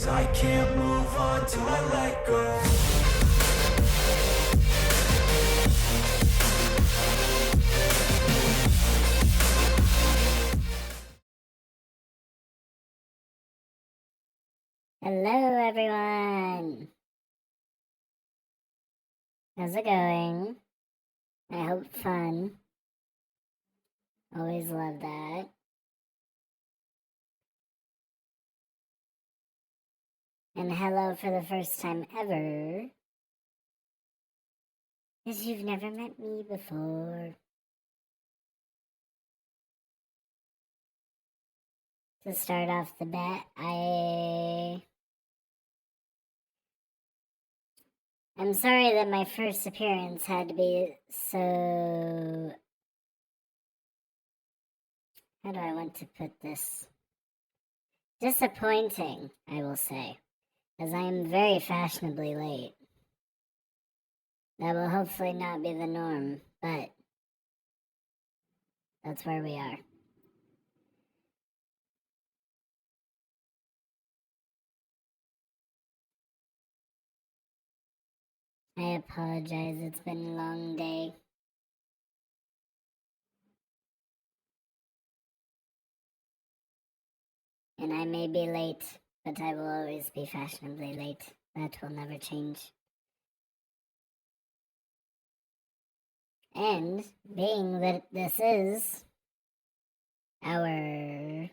'cause I can't move on till I let go. Hello everyone! How's it going? I hope fun. Always love that. And hello for the first time ever, because you've never met me before. To start off the bat, I'm sorry that my first appearance had to be so... How do I want to put this? Disappointing, I will say, as I am very fashionably late. That will hopefully not be the norm, but that's where we are. I apologize, it's been a long day. And I may be late, but I will always be fashionably late. That will never change. And being that this is our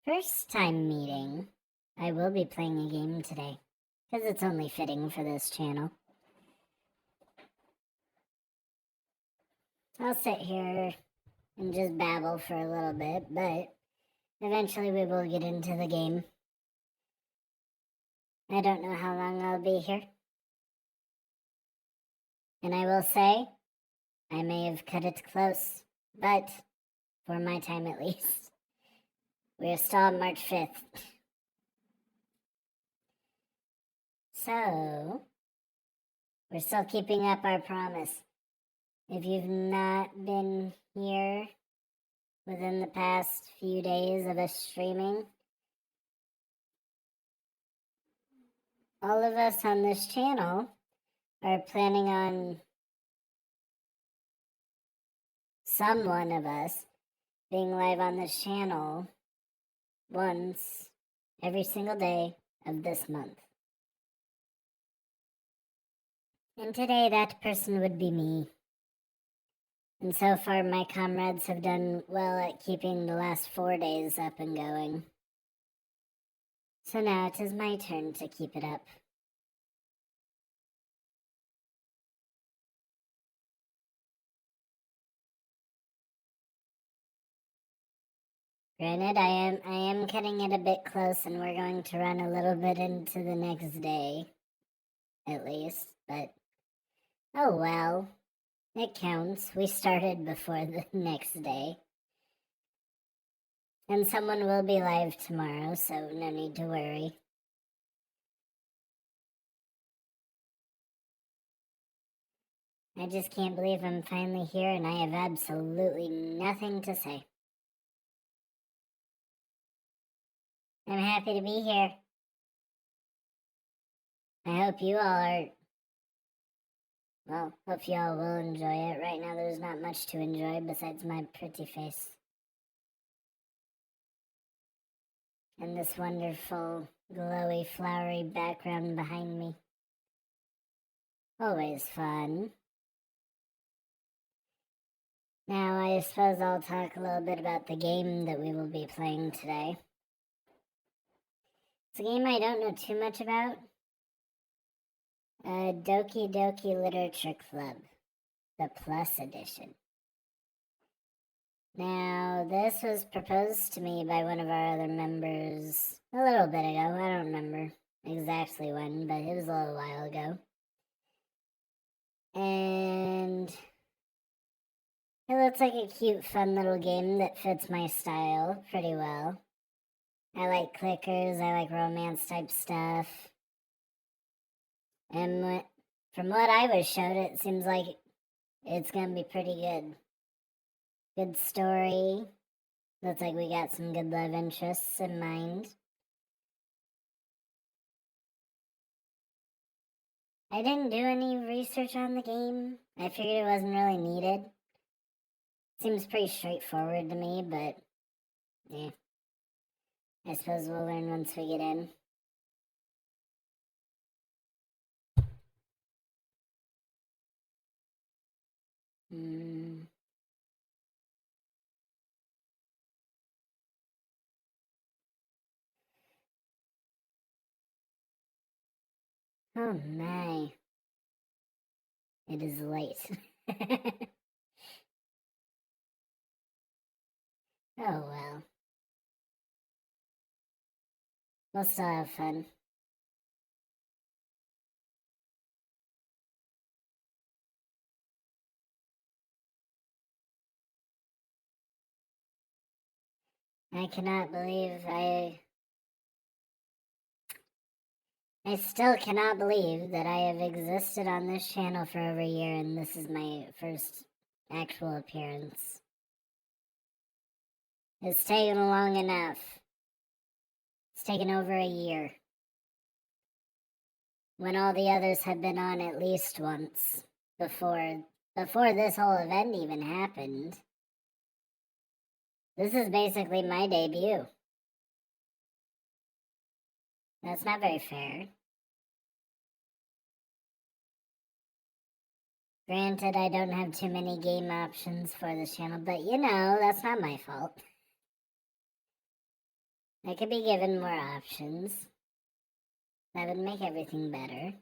first time meeting, I will be playing a game today, because it's only fitting for this channel. I'll sit here and just babble for a little bit, but eventually we will get into the game. I don't know how long I'll be here. And I will say, I may have cut it close, but for my time at least. We're still on March 5th. So, we're still keeping up our promise. If you've not been here within the past few days of us streaming, all of us on this channel are planning on some one of us being live on this channel once every single day of this month. And today that person would be me. And so far my comrades have done well at keeping the last 4 days up and going. So now it is my turn to keep it up. Granted, I am cutting it a bit close, and we're going to run a little bit into the next day, at least, but oh well, it counts. We started before the next day. And someone will be live tomorrow, so no need to worry. I just can't believe I'm finally here and I have absolutely nothing to say. I'm happy to be here. I hope you all are... Well, hope you all will enjoy it. Right now there's not much to enjoy besides my pretty face. And this wonderful, glowy, flowery background behind me. Always fun. Now I suppose I'll talk a little bit about the game that we will be playing today. It's a game I don't know too much about. Doki Doki Literature Club, the Plus Edition. Now, this was proposed to me by one of our other members a little bit ago. I don't remember exactly when, but it was a little while ago. And it looks like a cute, fun little game that fits my style pretty well. I like clickers, I like romance type stuff. And from what I was showed, it seems like it's gonna be pretty good. Good story. Looks like we got some good love interests in mind. I didn't do any research on the game. I figured it wasn't really needed. Seems pretty straightforward to me, but yeah. I suppose we'll learn once we get in. Oh my. It is late. Oh well. We'll still have fun. I cannot believe I still cannot believe that I have existed on this channel for over a year and this is my first actual appearance. It's taken long enough. It's taken over a year. When all the others have been on at least once before this whole event even happened. This is basically my debut. That's not very fair. Granted, I don't have too many game options for this channel, but you know, that's not my fault. I could be given more options. That would make everything better.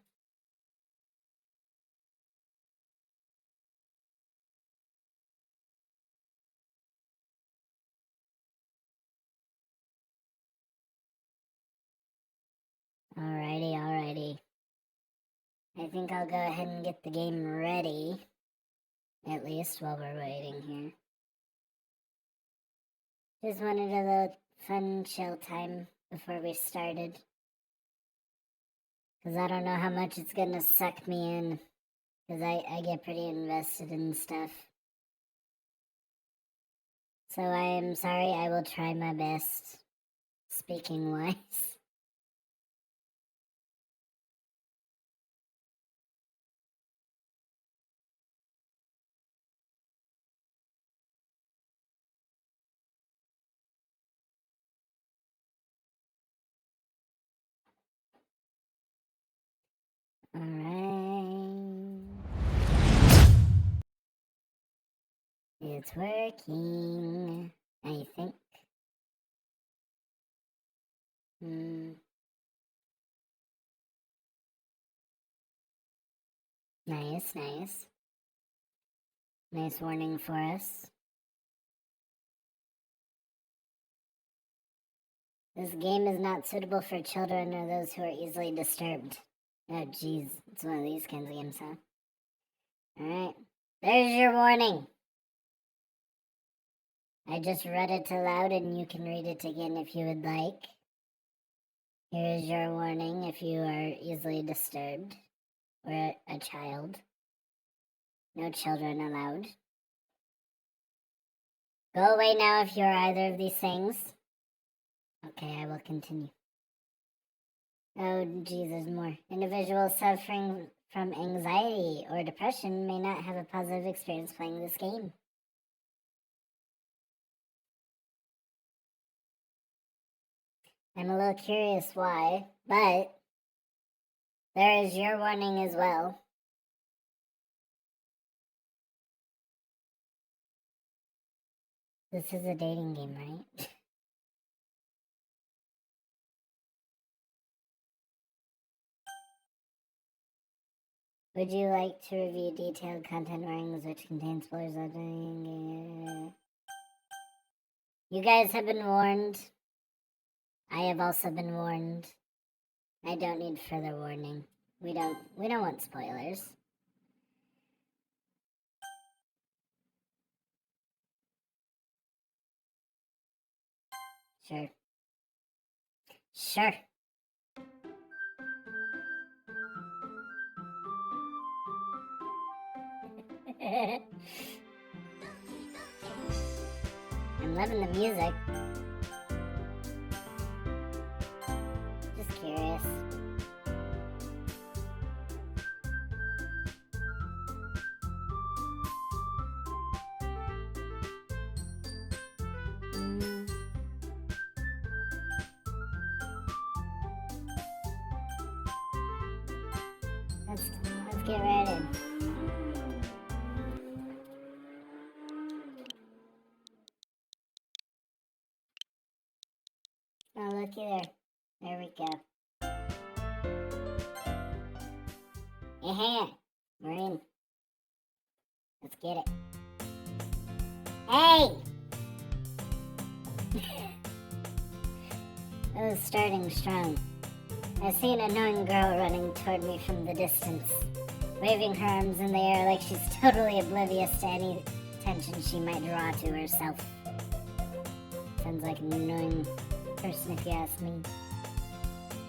Alrighty. I think I'll go ahead and get the game ready. At least while we're waiting here. Just wanted a little fun chill time before we started. Because I don't know how much it's gonna suck me in. Because I get pretty invested in stuff. So I am sorry, I will try my best. Speaking wise. Alright. It's working, I think. Nice. Nice warning for us. This game is not suitable for children or those who are easily disturbed. Oh jeez, it's one of these kinds of games, huh? Alright, there's your warning. I just read it aloud and you can read it again if you would like. Here is your warning if you are easily disturbed or a child. No children allowed. Go away now if you are either of these things. Okay, I will continue. Oh, geez, there's more. Individuals suffering from anxiety or depression may not have a positive experience playing this game. I'm a little curious why, but there is your warning as well. This is a dating game, right? Would you like to review detailed content warnings which contain spoilers? You guys have been warned. I have also been warned. I don't need further warning. We don't want spoilers. Sure. I'm loving the music. Just curious. get right in. Oh, looky there. There we go. Yeah, we're in. Let's get it. Hey! That was starting strong. I see an annoying girl running toward me from the distance, waving her arms in the air like she's totally oblivious to any attention she might draw to herself. Sounds like an annoying person if you ask me.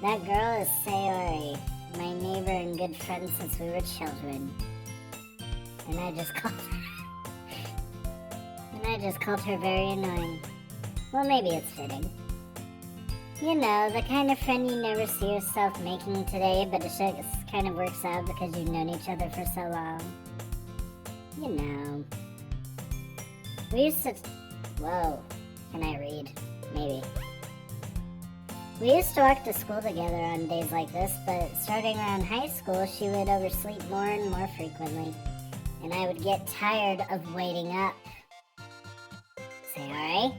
That girl is Sayori, my neighbor and good friend since we were children. And I just called her very annoying. Well, maybe it's fitting. You know, the kind of friend you never see yourself making today, but it just kind of works out because you've known each other for so long. You know. We used to... Whoa. Can I read? Maybe. We used to walk to school together on days like this, but starting around high school, she would oversleep more and more frequently, and I would get tired of waiting up. Sayori?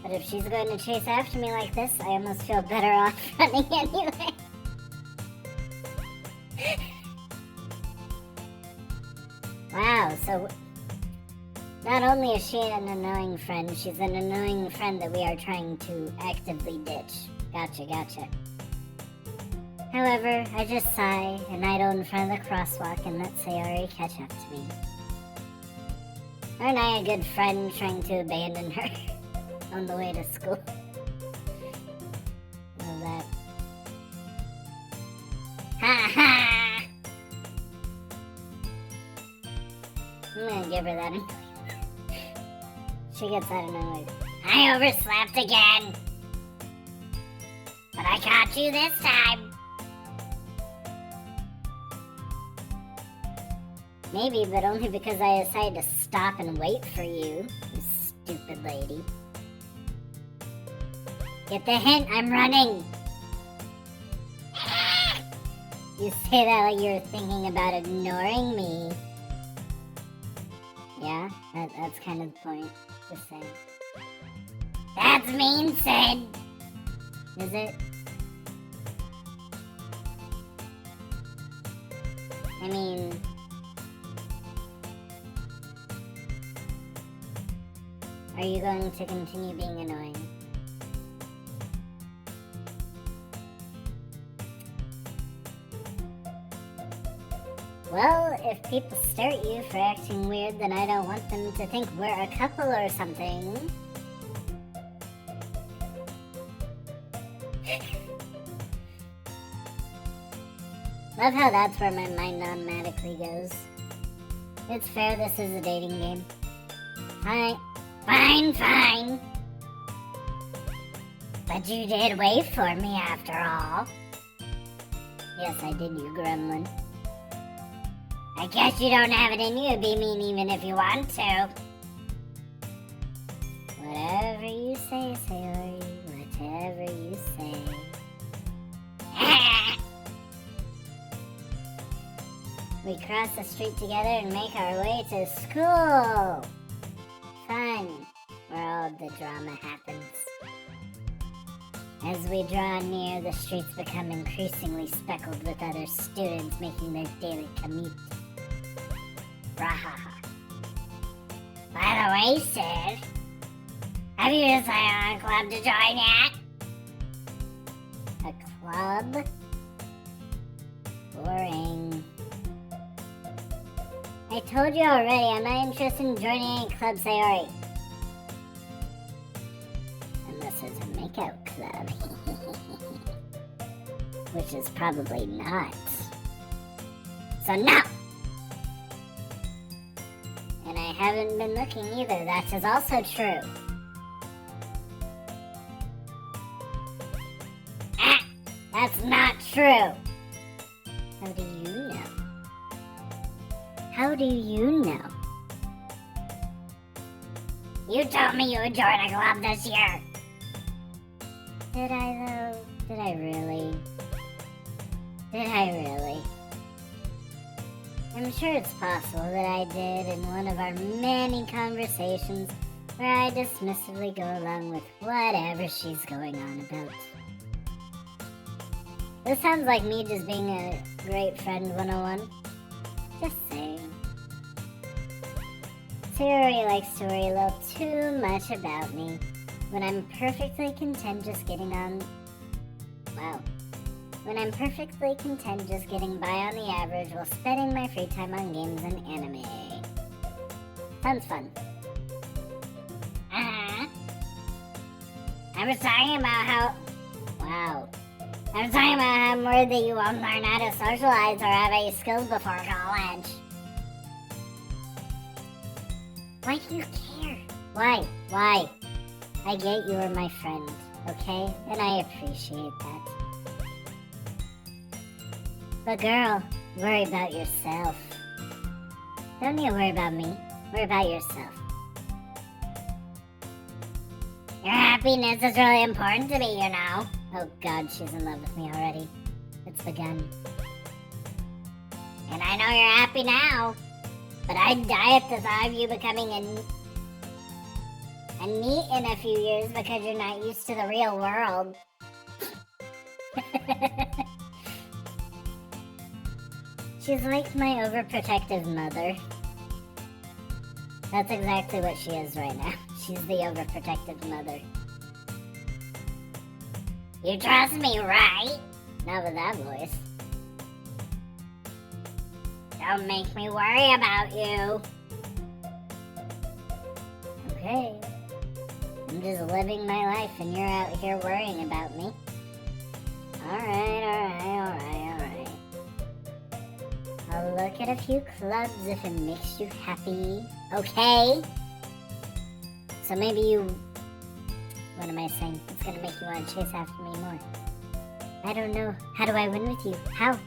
But if she's going to chase after me like this, I almost feel better off running anyway. Wow, so not only is she an annoying friend, she's an annoying friend that we are trying to actively ditch. Gotcha. However, I just sigh and idle in front of the crosswalk and let Sayori catch up to me. Aren't I a good friend trying to abandon her on the way to school? Love that. Ha ha! I'm gonna give her that. She gets that annoyed. I overslept again! But I caught you this time! Maybe, but only because I decided to stop and wait for you, you stupid lady. Get the hint, I'm running! You say that like you're thinking about ignoring me. Yeah, that's kind of the point. Just saying. That's mean, Sid! Is it? I mean... Are you going to continue being annoying? Well, if people stare at you for acting weird, then I don't want them to think we're a couple or something. Love how that's where my mind automatically goes. It's fair, this is a dating game. Fine. But you did wait for me after all. Yes, I did, you gremlin. I guess you don't have it in you to be mean even if you want to. Whatever you say, Sayori. Whatever you say. We cross the street together and make our way to school. Fun, where all the drama happens. As we draw near, the streets become increasingly speckled with other students making their daily commute. Brahaha. By the way, Sid, have you decided on a club to join yet? A club? Boring. I told you already, I'm not interested in joining any club, Sayori. Unless it's a makeout club. Which is probably not. So no! And I haven't been looking either, that is also true. That's not true! How do you know? How do you know? You told me you would join a club this year! Did I though? Did I really? I'm sure it's possible that I did in one of our many conversations where I dismissively go along with whatever she's going on about. This sounds like me just being a great friend 101. Just saying. Sayori likes to worry a little too much about me when I'm perfectly content just getting on... Wow. When I'm perfectly content just getting by on the average while spending my free time on games and anime. Sounds fun. I was talking about how... Wow. I was talking about how I'm worried that you won't learn how to socialize or have any skills before college. Why do you care? Why? I get you are my friend, okay? And I appreciate that. But girl, worry about yourself. Don't need to worry about me. Worry about yourself. Your happiness is really important to me, you know. Oh God, she's in love with me already. It's begun. And I know you're happy now, but I'd die at the thought of you becoming a NEET in a few years because you're not used to the real world. She's like my overprotective mother. That's exactly what she is right now. She's the overprotective mother. You trust me, right? Not with that voice. Don't make me worry about you. Okay. I'm just living my life and you're out here worrying about me. Alright. I'll look at a few clubs if it makes you happy. Okay? So maybe you... What am I saying? It's gonna make you want to chase after me more. I don't know. How do I win with you? How?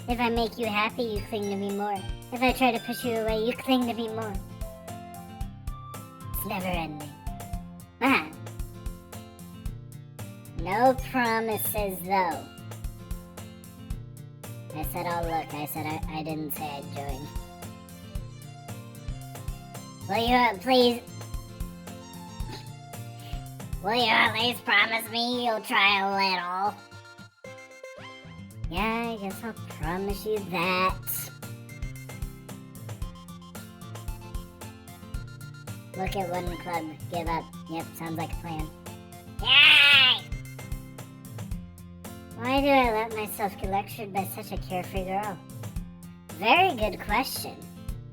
If I make you happy, you cling to me more. If I try to push you away, you cling to me more. It's never ending. Ah. No promises, though. I said I'll look. I said I didn't say I'd join. Will you please... Will you at least promise me you'll try a little? Yeah, I guess I'll promise you that. Look at one club. Give up. Yep, sounds like a plan. Yay! Why do I let myself get lectured by such a carefree girl? Very good question.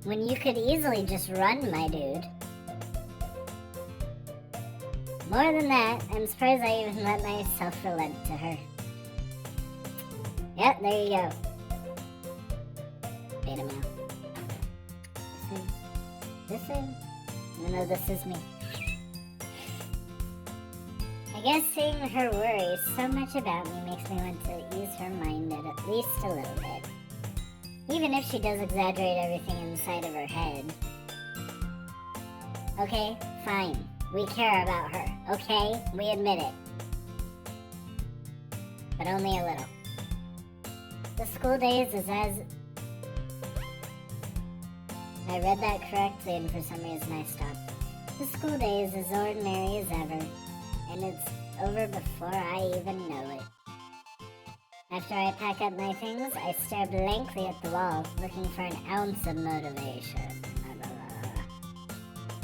When you could easily just run, my dude. More than that, I'm surprised I even let myself relent to her. Yep, there you go. Beta male. This in. No, this is me. I guess seeing her worry so much about me makes me want to ease her mind at least a little bit. Even if she does exaggerate everything inside of her head. Okay, fine. We care about her, okay? We admit it. But only a little. The school days is as... I read that correctly and for some reason I stopped. The school day is as ordinary as ever, and it's over before I even know it. After I pack up my things, I stare blankly at the wall, looking for an ounce of motivation.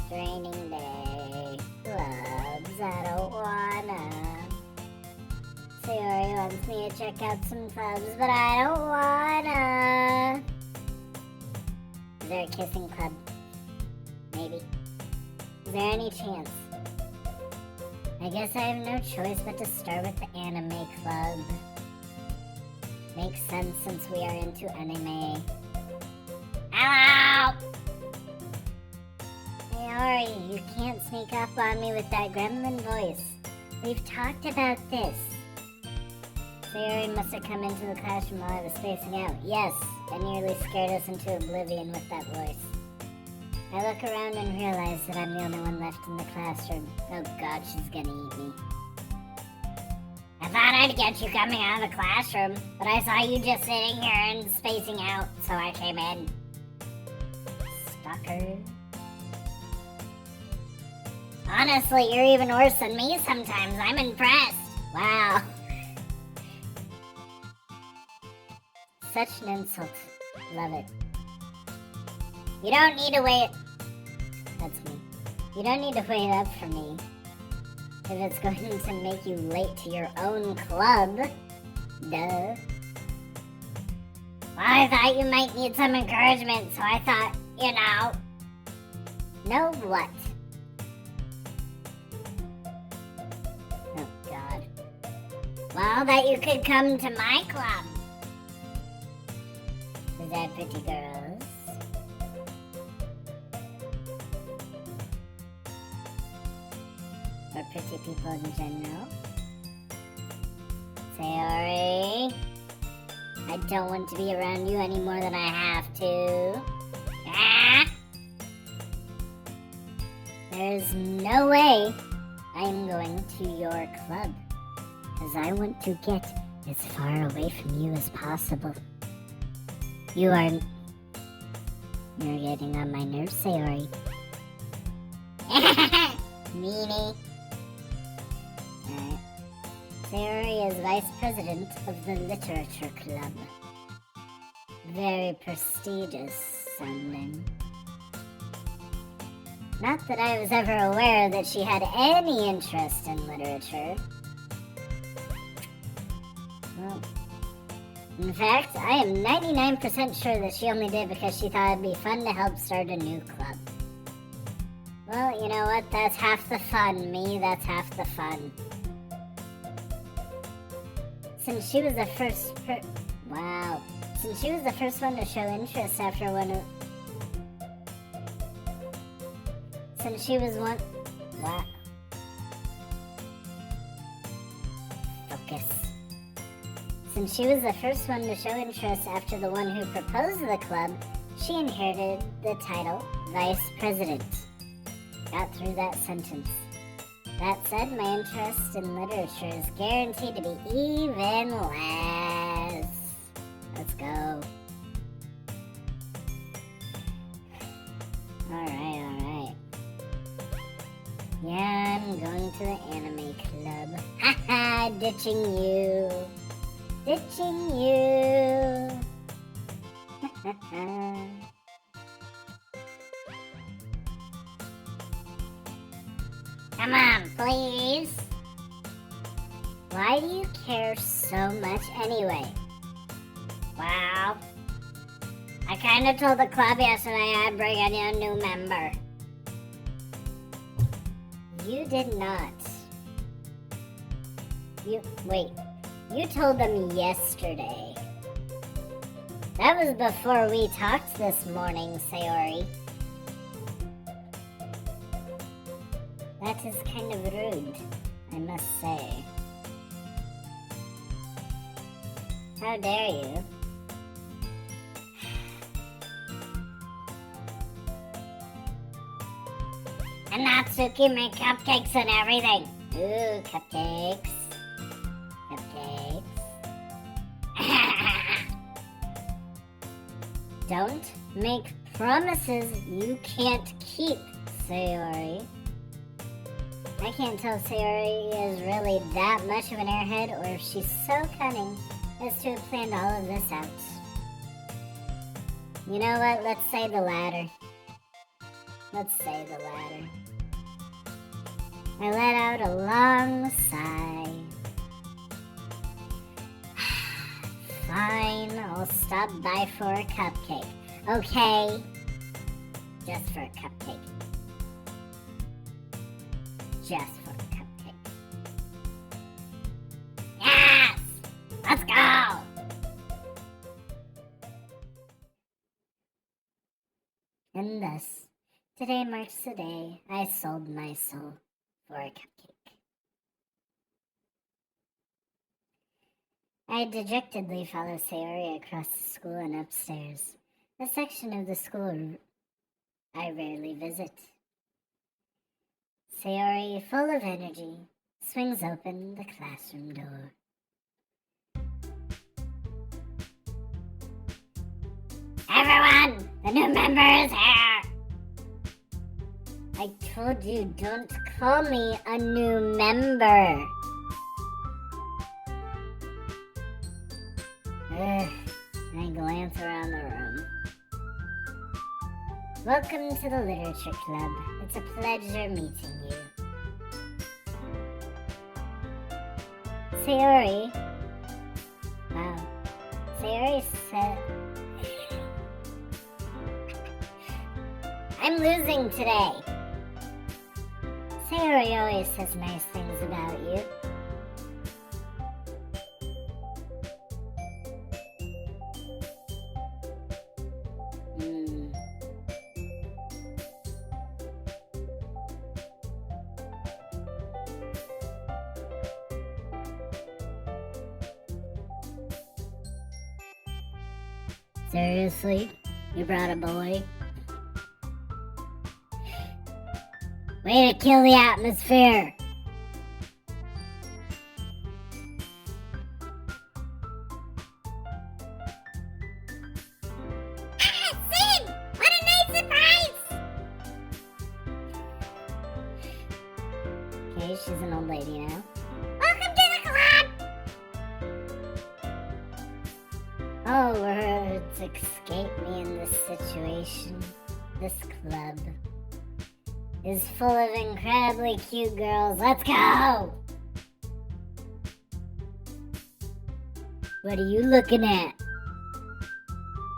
Training day, clubs, I don't wanna. Sayori wants me to check out some clubs, but I don't wanna. Is there a kissing club? Maybe. Is there any chance? I guess I have no choice but to start with the anime club. Makes sense since we are into anime. Hello! Hey Ori, you can't sneak up on me with that gremlin voice. We've talked about this. Sayori must have come into the classroom while I was spacing out. Yes, and nearly scared us into oblivion with that voice. I look around and realize that I'm the only one left in the classroom. Oh God, she's gonna eat me. I thought I'd get you coming out of the classroom, but I saw you just sitting here and spacing out, so I came in. Stalker. Honestly, you're even worse than me sometimes. I'm impressed. Wow. Such an insult. Love it. You don't need to wait. That's me. You don't need to wait up for me. If it's going to make you late to your own club. Duh. Well, I thought you might need some encouragement, so I thought, you know. Know what? Oh, God. Well, that you could come to my club. Is that pretty girls? Or pretty people in general? Sayori, I don't want to be around you any more than I have to. Ah! There's no way I'm going to your club, because I want to get as far away from you as possible. You're getting on my nerves, Sayori. Meanie. Alright. Sayori is vice president of the Literature Club. Very prestigious sounding. Not that I was ever aware that she had any interest in literature. Well, in fact, I am 99% sure that she only did because she thought it'd be fun to help start a new club. Well, you know what? That's half the fun, me. That's half the fun. Since she was the first Wow. Since she was the first one to show interest after one of... Since she was one... What? Focus. Since she was the first one to show interest after the one who proposed the club, she inherited the title Vice President. Got through that sentence. That said, my interest in literature is guaranteed to be even less. Let's go. Alright. Yeah, I'm going to the anime club. Haha, ditching you. Ditching you. Come on, please. Why do you care so much anyway? Wow. I kind of told the club yesterday I'd bring in a new member. You did not. You told them yesterday. That was before we talked this morning, Sayori. That is kind of rude, I must say. How dare you? And Natsuki make cupcakes and everything. Ooh, cupcakes. Cupcakes. Don't make promises you can't keep, Sayori. I can't tell if Sayori is really that much of an airhead or if she's so cunning as to have planned all of this out. You know what? Let's say the latter. Let's say the latter. I let out a long sigh. Fine, I'll stop by for a cupcake. Okay? Just for a cupcake. Just for a cupcake. Yes! Let's go! And thus, today marks the day I sold my soul for a cupcake. I dejectedly follow Sayori across the school and upstairs, a section of the school I rarely visit. Sayori, full of energy, swings open the classroom door. everyone! The new member is here! I told you, don't call me a new member. I glance around the room. Welcome to the Literature Club. It's a pleasure meeting you. Sayori. Wow. Sayori said... I'm losing today. Sayori always says nice things about you. Seriously? You brought a boy? Way to kill the atmosphere! Sid! What a nice surprise! Okay, she's an old lady now. Welcome to the club! Oh, words escape me in this situation. This club is full of incredibly cute girls. Let's go! What are you looking at?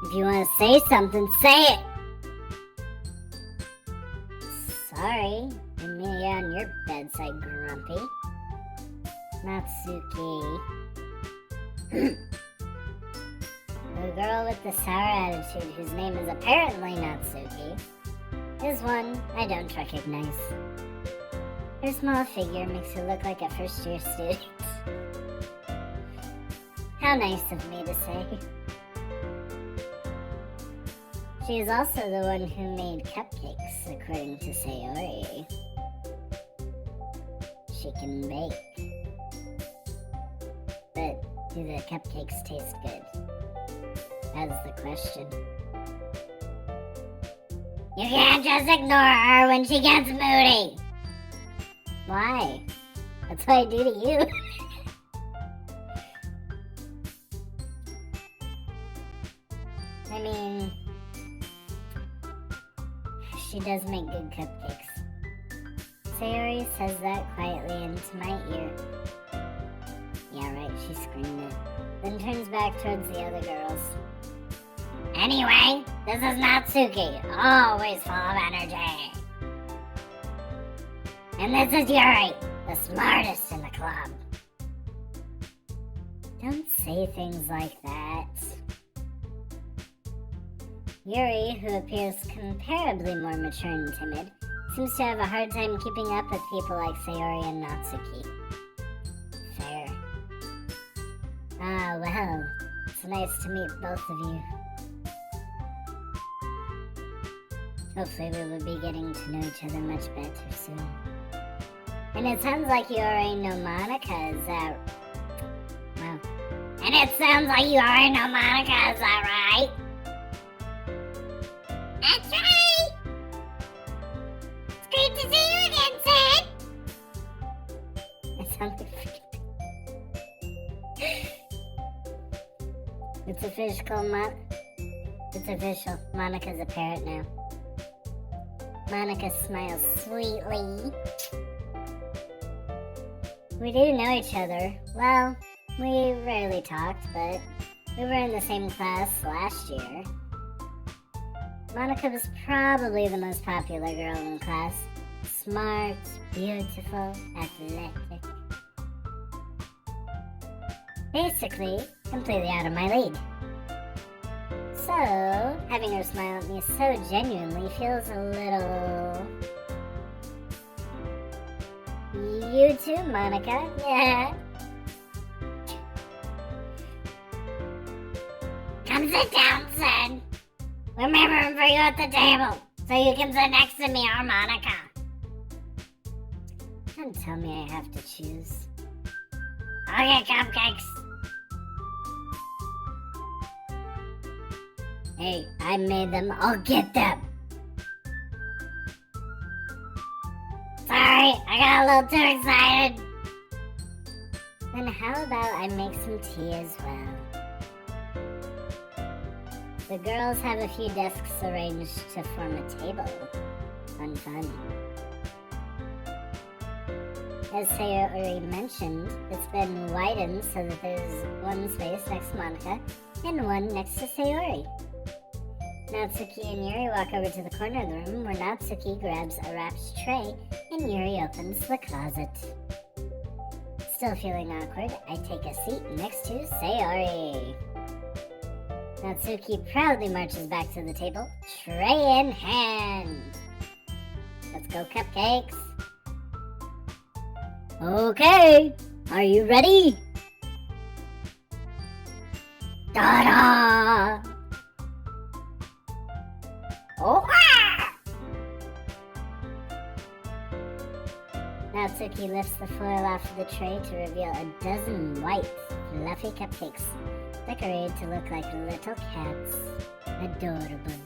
If you want to say something, say it! Sorry, didn't mean to get on your bedside, Grumpy. Natsuki. The girl with the sour attitude, whose name is apparently Natsuki, is one I don't recognize. Her small figure makes her look like a first-year student. How nice of me to say. She is also the one who made cupcakes, according to Sayori. She can bake. But do the cupcakes taste good? That's the question. You can't just ignore her when she gets moody! Why? That's what I do to you. I mean, she does make good cupcakes. Sayori says that quietly into my ear. Yeah, right, she screamed it. Then turns back towards the other girls. Anyway, this is Natsuki, always full of energy. And this is Yuri, the smartest in the club. Don't say things like that. Yuri, who appears comparably more mature and timid, seems to have a hard time keeping up with people like Sayori and Natsuki. Fair. Ah, well, it's nice to meet both of you. Hopefully we will be getting to know each other much better soon. And it sounds like you already know Monica, is that... Wow. And it sounds like you already know Monica, is that right? That's right! It's great to see you again, Sid! It sounds like... It's official, It's official. Monica's a parrot now. Monica smiles sweetly. We do know each other. Well, we rarely talked, but we were in the same class last year. Monica was probably the most popular girl in class. Smart, beautiful, athletic. Basically, completely out of my league. So, having her smile at me so genuinely feels a little... You too, Monica. Yeah. Come sit down, Sid. We're remembering for you at the table, so you can sit next to me or Monica. Don't tell me I have to choose. I'll get cupcakes. Hey, I made them. I'll get them. Sorry, I got a little too excited. Then how about I make some tea as well? The girls have a few desks arranged to form a table. Fun, fun. As Sayori mentioned, it's been widened so that there's one space next to Monica and one next to Sayori. Natsuki and Yuri walk over to the corner of the room where Natsuki grabs a wrapped tray and Yuri opens the closet. Still feeling awkward, I take a seat next to Sayori. Natsuki proudly marches back to the table, tray in hand. Let's go, cupcakes. Okay, are you ready? Ta-da! Oh! Natsuki lifts the foil off of the tray to reveal a dozen white, fluffy cupcakes, decorated to look like little cats. Adorable.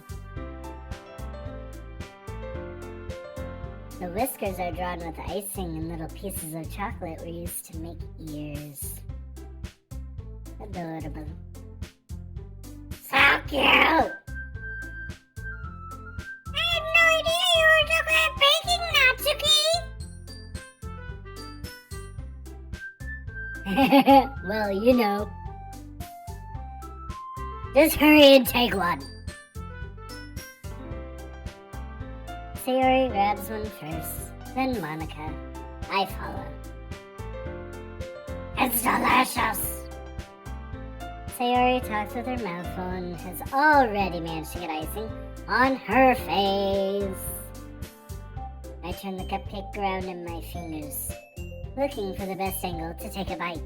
The whiskers are drawn with icing and little pieces of chocolate were used to make ears. Adorable. So cute! I had no idea you were so good at baking, Natsuki! Well, you know. Just hurry and take one. Sayori grabs one first, then Monica. I follow. It's delicious! Sayori talks with her mouth full and has already managed to get icing on her face. I turn the cupcake around in my fingers, looking for the best angle to take a bite.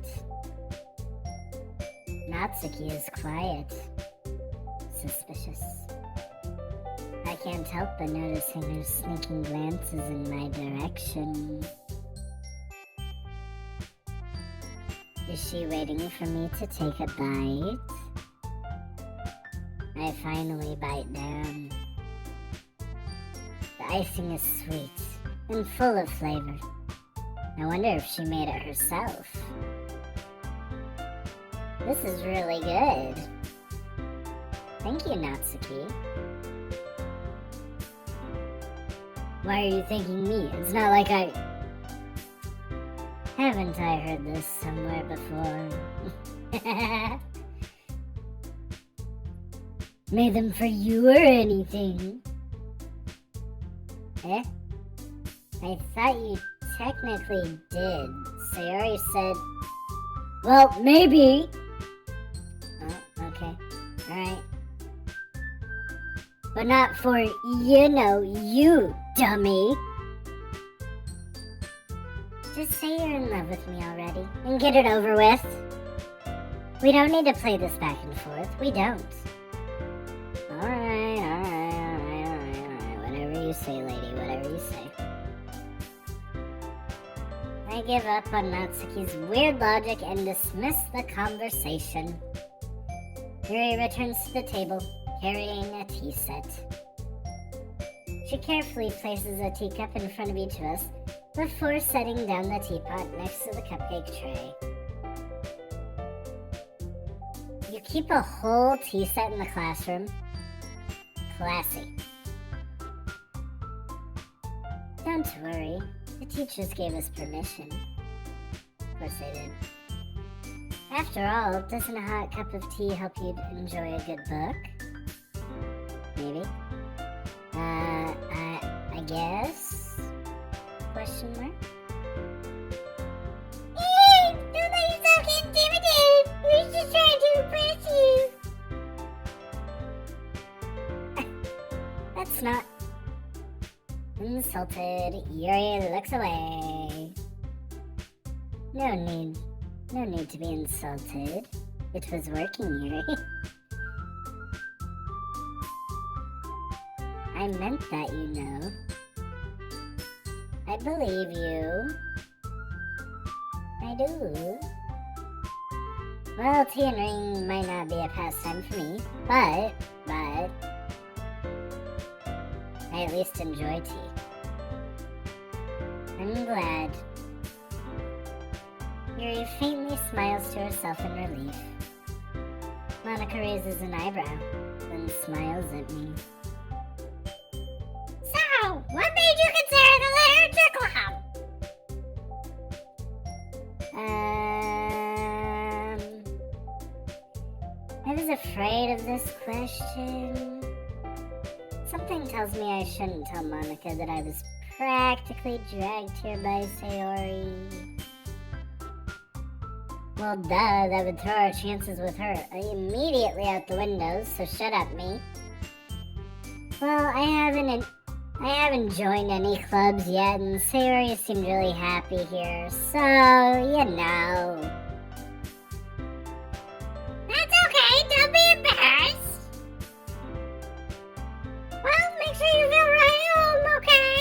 Natsuki is quiet, suspicious. I can't help but noticing her sneaking glances in my direction. Is she waiting for me to take a bite? I finally bite down. The icing is sweet and full of flavor. I wonder if she made it herself. This is really good. Thank you, Natsuki. Why are you thanking me? It's not like I... Haven't I heard this somewhere before? Made them for you or anything? Eh? I thought you technically did. Sayori said... Well, maybe. Oh, okay. Alright. But not for, you, dummy. Just say you're in love with me already and get it over with. We don't need to play this back and forth. We don't. Alright. Whatever you say, lady. Whatever you say. I give up on Natsuki's weird logic and dismiss the conversation. Yuri returns to the table, carrying a tea set. She carefully places a teacup in front of each of us before setting down the teapot next to the cupcake tray. You keep a whole tea set in the classroom? Classy. Don't worry, the teachers gave us permission. Of course they did. After all, doesn't a hot cup of tea help you enjoy a good book? Maybe. I guess? Question mark? Hey, don't let yourself get intimidated. We were just trying to impress you. That's not... Insulted, Yuri looks away. No need to be insulted. It was working, Yuri. I meant that, you know. I believe you. I do. Well, tea and ring might not be a pastime for me, but I at least enjoy tea. I'm glad. Yuri faintly smiles to herself in relief. Monica raises an eyebrow, then smiles at me. So, what made you consider the literature club? I was afraid of this question. Something tells me I shouldn't tell Monica that I was practically dragged here by Sayori. Well, duh, that would throw our chances with her immediately out the window, so shut up, me. Well, I haven't joined any clubs yet, and Sayori seemed really happy here, so, you know. That's okay, don't be embarrassed. Well, make sure you feel right home, okay?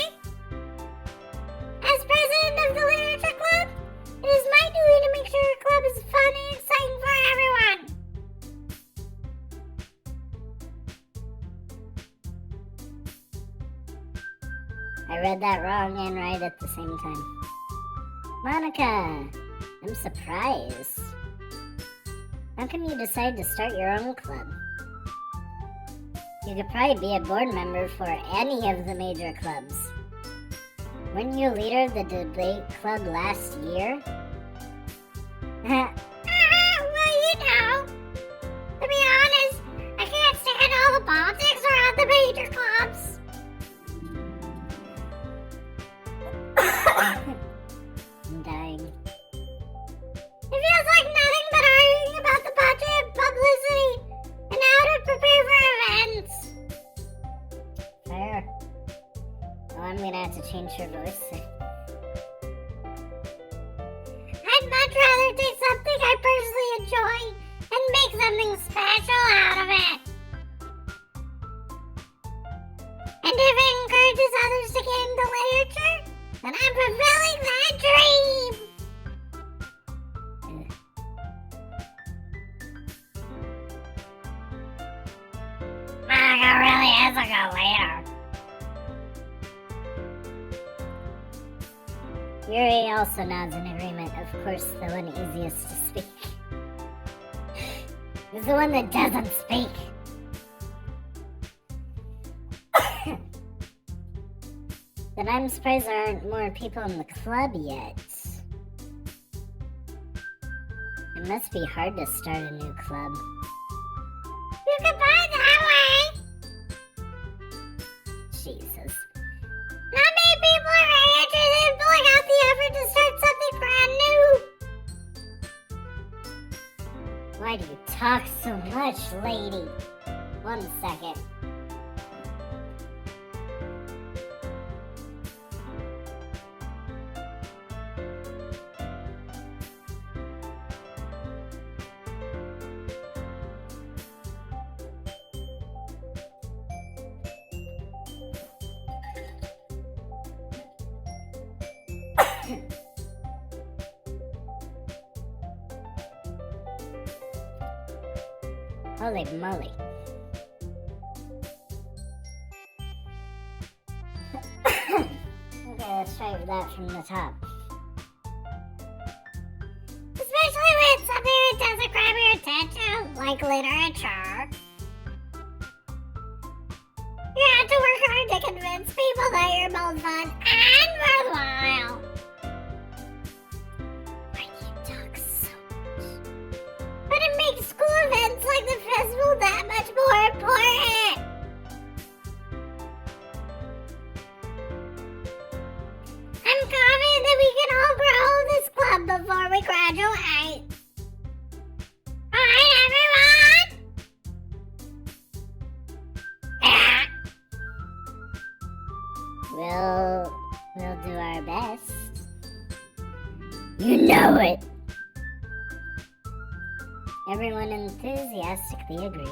As president of the literature club, it is my duty to make sure your club is fun and exciting for everyone. I read that wrong and right at the same time. Monica, I'm surprised. How come you decide to start your own club? You could probably be a board member for any of the major clubs. Weren't you leader of the debate club last year? Well, you know. To be honest, I can't stand all the politics around the major clubs. I'm dying. It feels like nothing but arguing about the budget, publicity, and how to prepare for events. Fair. Well, I'm gonna have to change your voice. I'd much rather take something I personally enjoy and make something special out of it. And if it encourages others to get into literature, then I'm fulfilling that dream. Monica really is a good leader. Yuri also nods in agreement, of course the one easiest to speak. Is the one that doesn't speak. But I'm surprised there aren't more people in the club yet. It must be hard to start a new club. You can buy that way! Jesus. Not many people are interested in pulling out the effort to start something brand new. Why do you talk so much, lady? 1 second. Holy moly. Okay, let's try that from the top. Especially when something that doesn't grab your attention, like literature. You have to work hard to convince people that you're both fun and worthwhile. Why do you talk so much? But it makes school events like the festival that much more important. I'm confident that we can all grow this club before we graduate. Alright, everyone? Yeah. We'll do our best. You know it. Everyone enthusiastically agrees.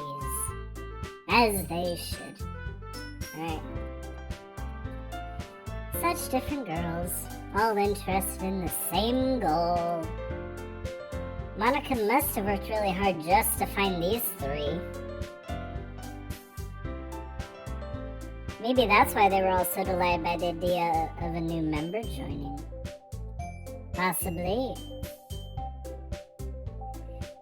As they should. Alright. Such different girls, all interested in the same goal. Monica must have worked really hard just to find these three. Maybe that's why they were all so delighted by the idea of a new member joining. Possibly.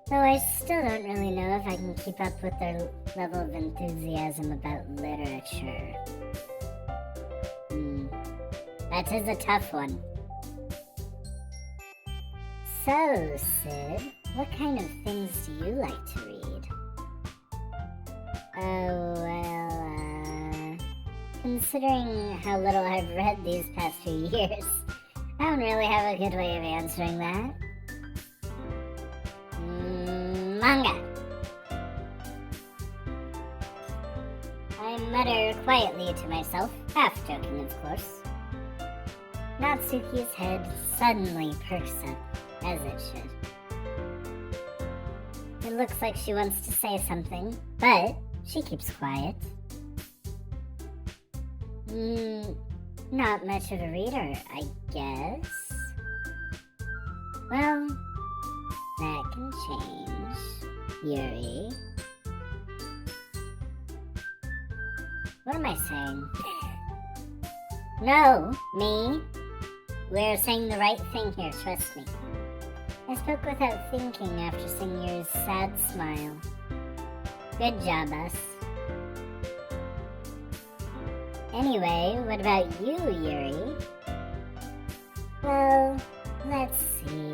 Though I still don't really know if I can keep up with their level of enthusiasm about literature. That is a tough one. So, Sid, what kind of things do you like to read? Oh, well, considering how little I've read these past few years, I don't really have a good way of answering that. Manga. I mutter quietly to myself, half joking of course. Natsuki's head suddenly perks up, as it should. It looks like she wants to say something, but she keeps quiet. Not much of a reader, I guess. Well, that can change, Yuri. What am I saying? No, me. We're saying the right thing here, trust me. I spoke without thinking after seeing Yuri's sad smile. Good job, us. Anyway, what about you, Yuri? Well, let's see.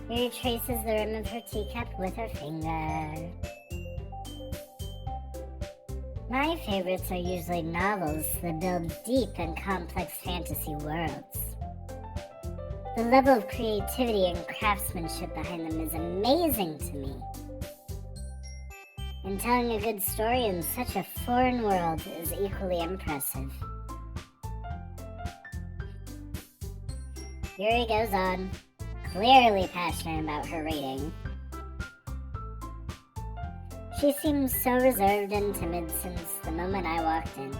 Yuri traces the rim of her teacup with her finger. My favorites are usually novels that build deep and complex fantasy worlds. The level of creativity and craftsmanship behind them is amazing to me. And telling a good story in such a foreign world is equally impressive. Yuri goes on, clearly passionate about her reading. She seems so reserved and timid since the moment I walked in.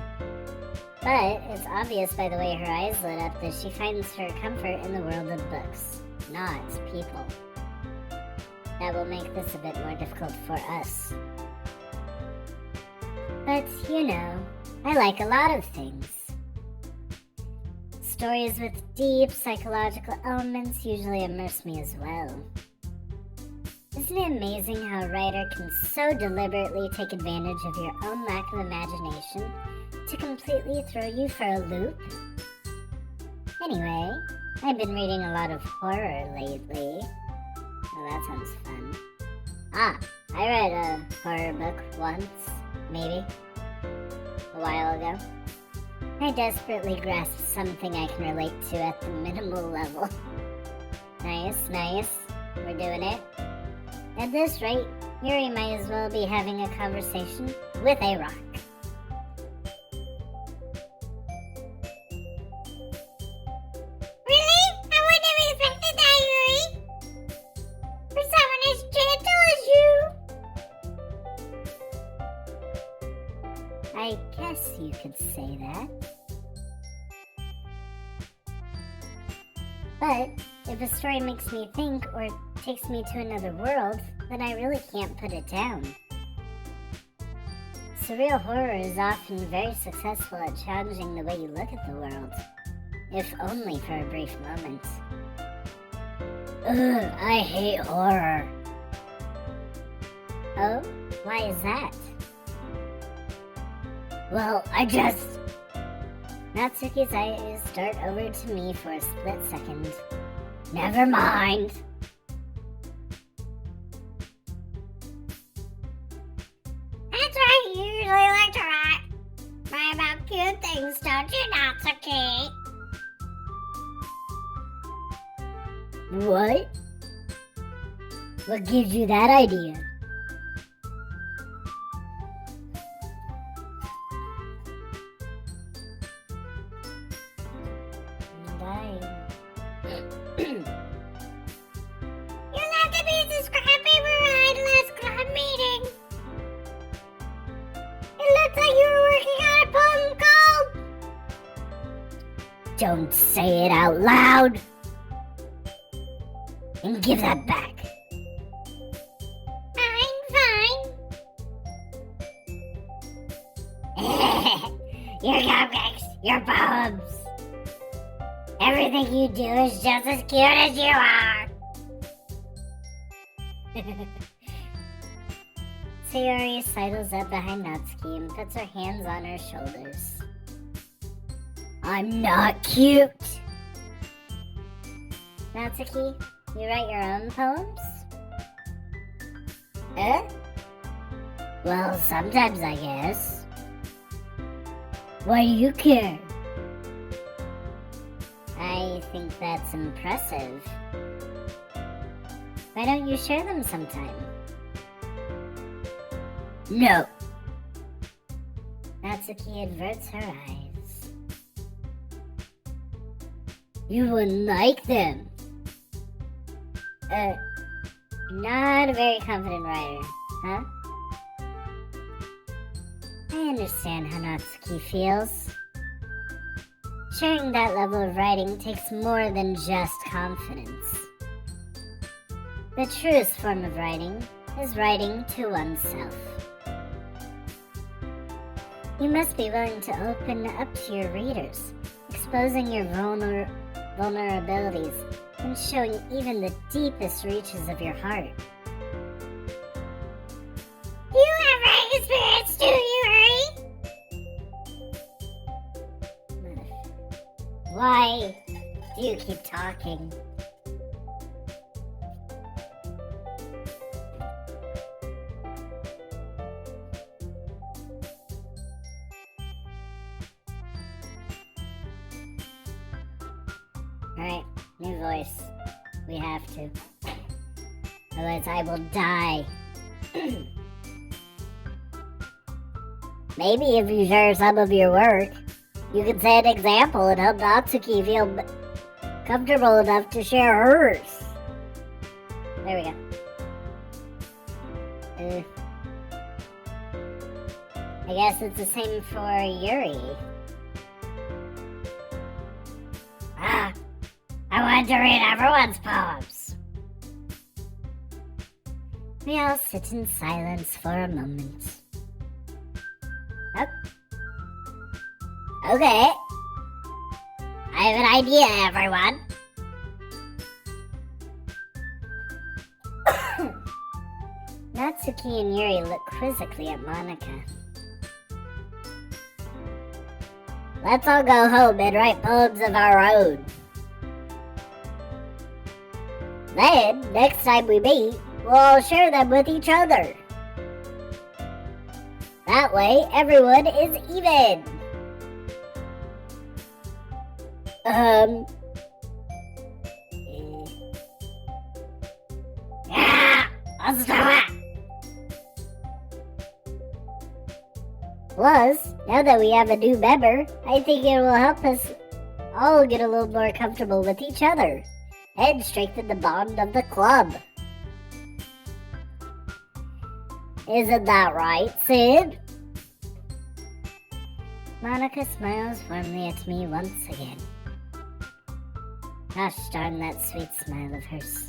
But it's obvious by the way her eyes lit up that she finds her comfort in the world of books, not people. That will make this a bit more difficult for us. But, you know, I like a lot of things. Stories with deep psychological elements usually immerse me as well. Isn't it amazing how a writer can so deliberately take advantage of your own lack of imagination to completely throw you for a loop? Anyway, I've been reading a lot of horror lately. Oh, that sounds fun. I read a horror book once, maybe, a while ago. I desperately grasped something I can relate to at the minimal level. Nice. We're doing it. At this rate, Yuri might as well be having a conversation with a rock. Really? I wouldn't have expected that, Yuri. For someone as gentle as you. I guess you could say that. But if a story makes me think or takes me to another world, then I really can't put it down. Surreal horror is often very successful at challenging the way you look at the world, if only for a brief moment. Ugh, I hate horror. Oh, why is that? Well, Natsuki's eyes dart over to me for a split second. Never mind. That's right, you usually like to write about cute things, don't you, Natsuki? What? What gives you that idea? You'll have to be the scrap paper behind last club meeting. It looks like you were working on a poem called... Don't say it out loud. And give that back. I'm fine. Your cupcakes, your poems. Everything you do is just as cute as you are. Sayori sidles up behind Natsuki and puts her hands on her shoulders. I'm not cute. Natsuki, you write your own poems? Well, sometimes I guess. Why do you care? I think that's impressive. Why don't you share them sometime? No. Natsuki averts her eyes. You wouldn't like them. Not a very confident writer, huh? I understand how Natsuki feels. Sharing that level of writing takes more than just confidence. The truest form of writing is writing to oneself. You must be willing to open up to your readers, exposing your vulnerabilities and showing even the deepest reaches of your heart. Do you have writing experience too, Yuri? Why do you keep talking? Alright, new voice. We have to. Otherwise I will die. Maybe if you share some of your work, you can set an example and help Natsuki feel comfortable enough to share hers. There we go. I guess it's the same for Yuri. I wanted to read everyone's poems. We all sit in silence for a moment. Oh. Okay. I have an idea, everyone. Natsuki and Yuri look quizzically at Monika. Let's all go home and write poems of our own. Then, next time we meet, we'll all share them with each other. That way, everyone is even. Let's do it! Plus, now that we have a new member, I think it will help us all get a little more comfortable with each other and strengthen the bond of the club. Isn't that right, Sid? Monika smiles warmly at me once again. Gosh darn that sweet smile of hers.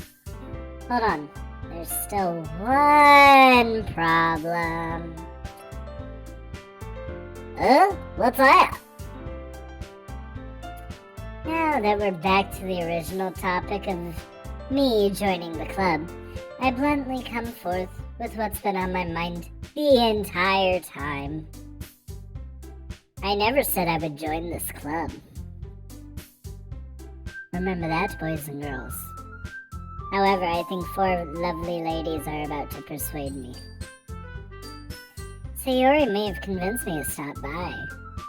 Hold on, there's still one problem. What's that? Now that we're back to the original topic of me joining the club, I bluntly come forth with what's been on my mind the entire time. I never said I would join this club. Remember that, boys and girls. However, I think 4 lovely ladies are about to persuade me. Sayori may have convinced me to stop by,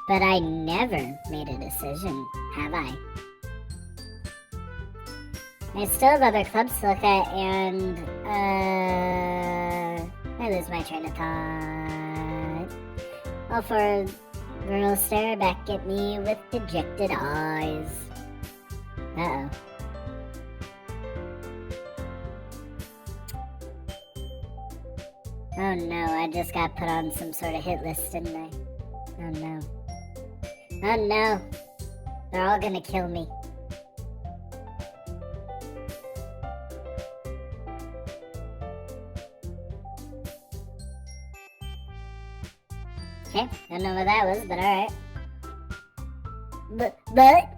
but I never made a decision, have I? I still have other clubs to look at, and, I lose my train of thought. All 4 girls stare back at me with dejected eyes. Uh-oh. Oh no, I just got put on some sort of hit list, didn't I? Oh no. Oh no. They're all gonna kill me. Okay, don't know what that was, but alright. But...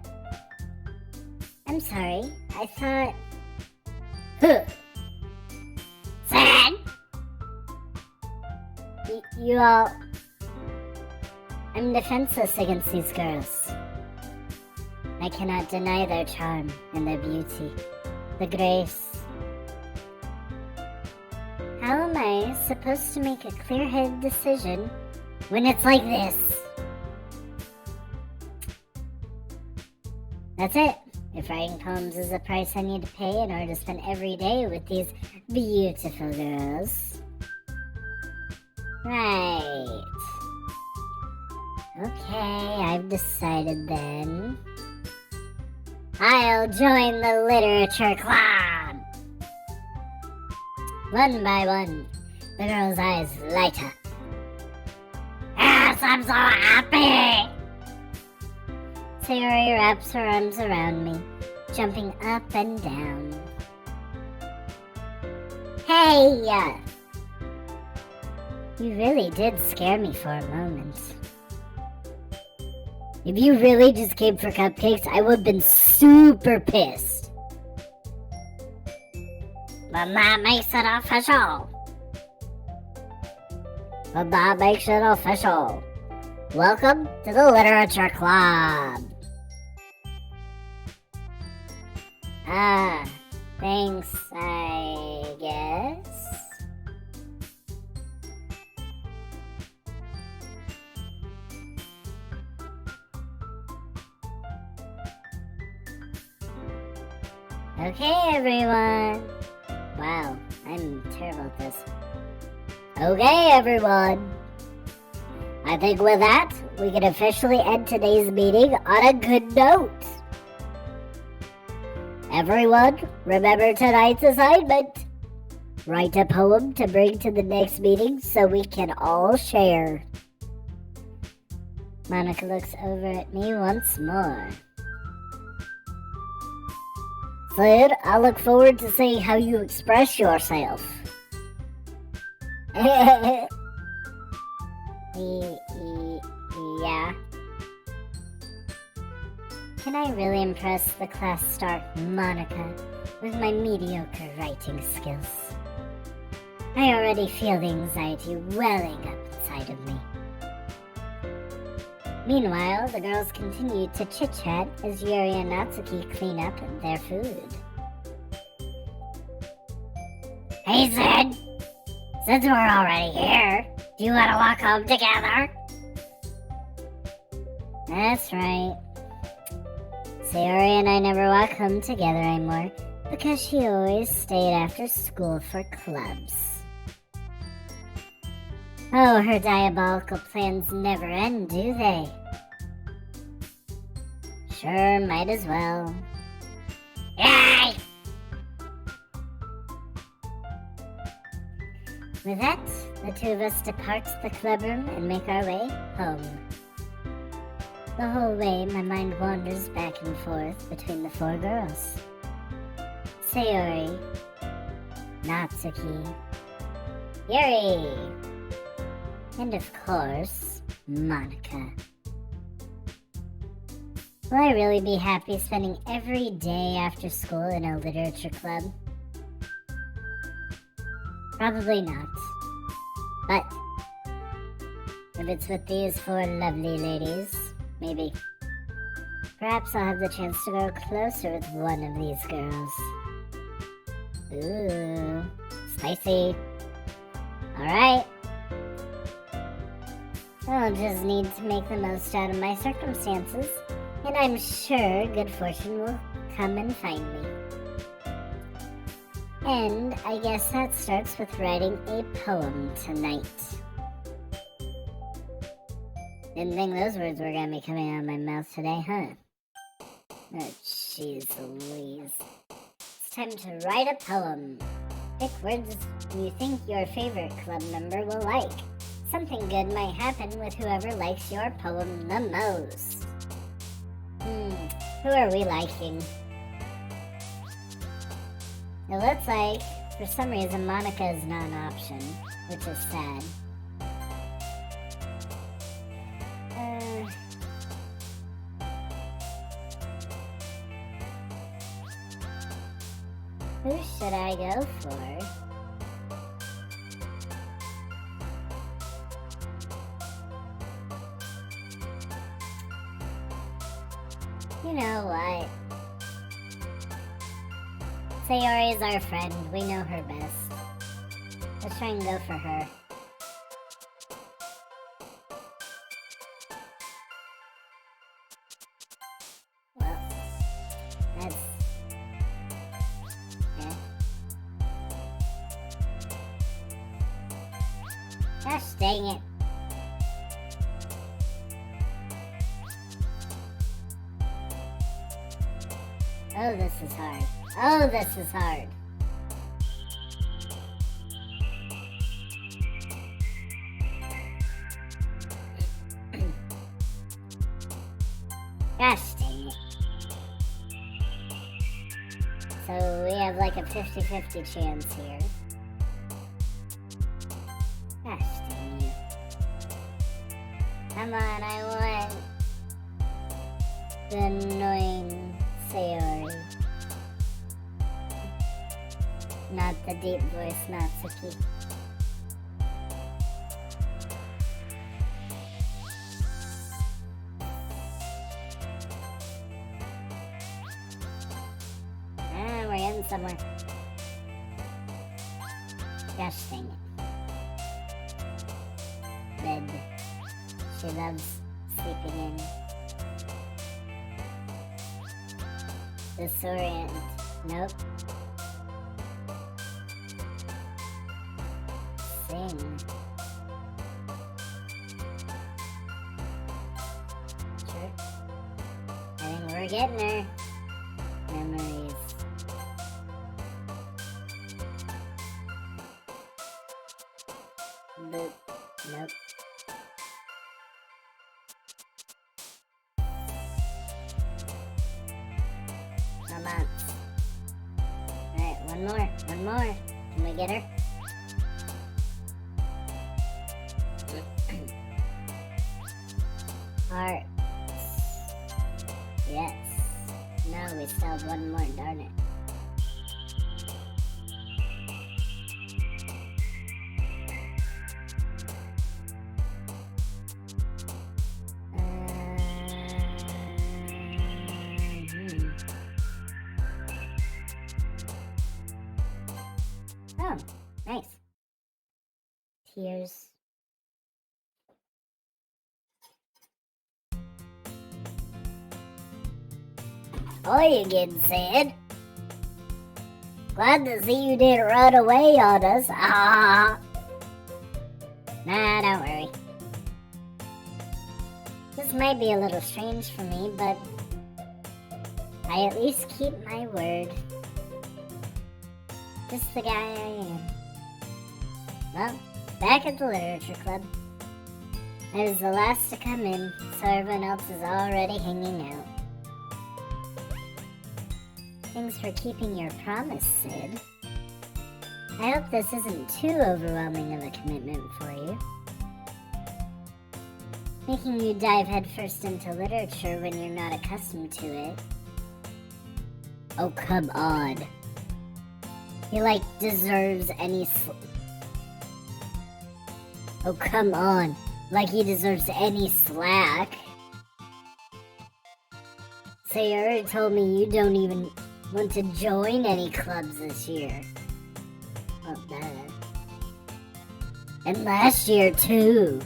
I'm sorry, I thought... Huh. Sad! You all... I'm defenseless against these girls. I cannot deny their charm and their beauty, the grace. How am I supposed to make a clear-headed decision when it's like this? That's it. If writing poems is the price I need to pay in order to spend every day with these beautiful girls. Right. Okay, I've decided then. I'll join the literature club! One by one, the girl's eyes light up. Yes, I'm so happy! Sayori wraps her arms around me, jumping up and down. Hey! You really did scare me for a moment. If you really just came for cupcakes, I would have been super pissed. But that makes it official. Welcome to the Literature Club. Thanks, I guess. Okay, everyone. Wow, I'm terrible at this. Okay, everyone. I think with that, we can officially end today's meeting on a good note. Everyone, remember tonight's assignment. Write a poem to bring to the next meeting so we can all share. Monica looks over at me once more. Sid, I look forward to seeing how you express yourself. Yeah. Can I really impress the class star Monica with my mediocre writing skills? I already feel the anxiety welling up inside of me. Meanwhile, the girls continue to chit-chat as Yuri and Natsuki clean up their food. Hey, Sid! Since we're already here, do you want to walk home together? That's right. Sayori and I never walk home together anymore because she always stayed after school for clubs. Oh, her diabolical plans never end, do they? Sure, might as well. Yay! With that, the two of us depart the clubroom and make our way home. The whole way, my mind wanders back and forth between the four girls. Sayori, Natsuki, Yuri, and of course, Monica. Will I really be happy spending every day after school in a literature club? Probably not. But if it's with these four lovely ladies, maybe. Perhaps I'll have the chance to grow closer with one of these girls. Ooh, spicy. Alright. I'll just need to make the most out of my circumstances, and I'm sure good fortune will come and find me. And I guess that starts with writing a poem tonight. Didn't think those words were gonna be coming out of my mouth today, huh? Oh, jeez Louise. It's time to write a poem. Pick words you think your favorite club member will like. Something good might happen with whoever likes your poem the most. Who are we liking? It looks like, for some reason, Monica is not an option, which is sad. go for? You know what? Sayori is our friend. We know her best. Let's try and go for her. Well, that's... yeah. Gosh dang it. Oh, this is hard. Oh, this is hard. Gosh dang it. So we have like a 50-50 chance here. Gosh dang you. Come on, I want the annoying Sayori. Not the deep voice Natsuki. We're getting somewhere. Gosh dang it. Bed. She loves sleeping in. Disorient. Nope. Sing. Sure. I think we're getting her. Memories. Boop. Nope. Come on. Alright, one more. One more. Can we get her? Hearts. Yes. No, we still have one more, darn it. Oh, nice. Tears. Oh, you getting sad? Glad to see you didn't run away on us. Ah. Nah, don't worry. This might be a little strange for me, but I at least keep my word. Just the guy I am. Well, back at the literature club. I was the last to come in, so everyone else is already hanging out. Thanks for keeping your promise, Sid. I hope this isn't too overwhelming of a commitment for you. Making you dive headfirst into literature when you're not accustomed to it. Oh, come on. He, deserves any Oh, come on. Like he deserves any slack. Sayori told me you don't even want to join any clubs this year. Well, and last year, too.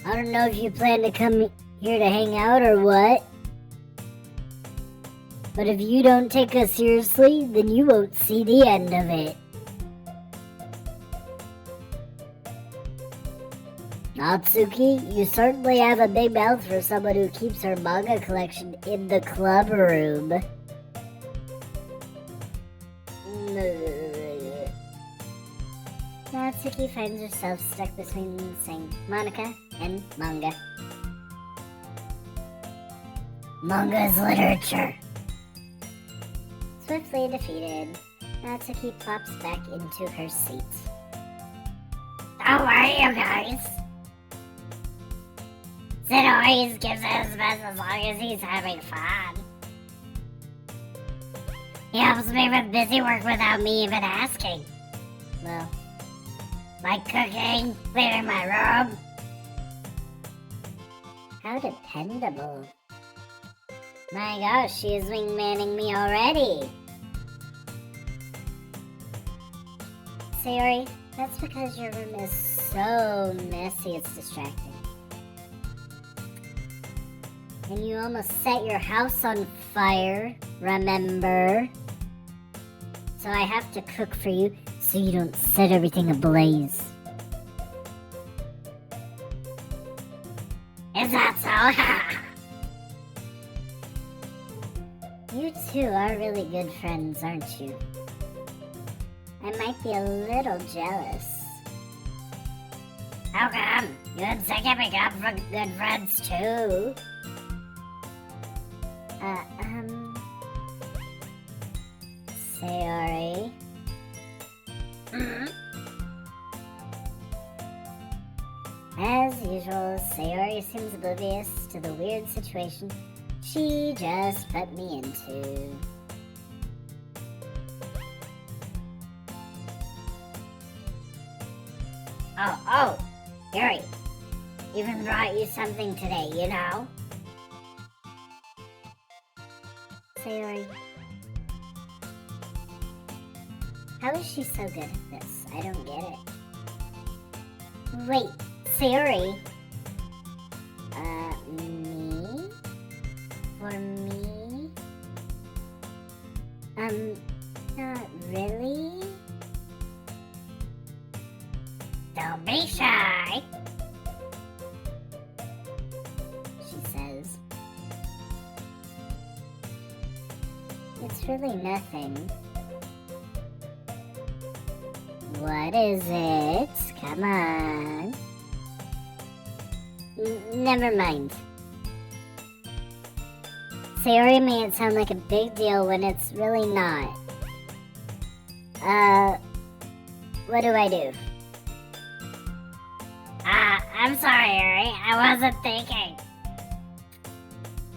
I don't know if you plan to come here to hang out or what. But if you don't take us seriously, then you won't see the end of it. Natsuki, you certainly have a big mouth for someone who keeps her manga collection in the club room. Natsuki finds herself stuck between saying Monica and manga. Manga is literature. Swiftly defeated, Natsuki plops back into her seat. Don't worry, you guys. Sid always gives it his best as long as he's having fun. He helps me with busy work without me even asking. Well, like cooking, cleaning my room. How dependable. My gosh, she is wingmanning me already. Sayori, that's because your room is so messy it's distracting. And you almost set your house on fire, remember? So I have to cook for you so you don't set everything ablaze. Is that so? You two are really good friends, aren't you? I might be a little jealous. How come? You and Seki become good friends too? Sayori. As usual, Sayori seems oblivious to the weird situation she just put me into. Oh, Yuri, even brought you something today, you know? Sayori, how is she so good at this? I don't get it. Wait, Sayori? Me? For me? Not really? Don't be shy, she says. It's really nothing. What is it? Come on. Never mind. Sayori made it sound like a big deal when it's really not. What do I do? I'm sorry, Yuri. I wasn't thinking.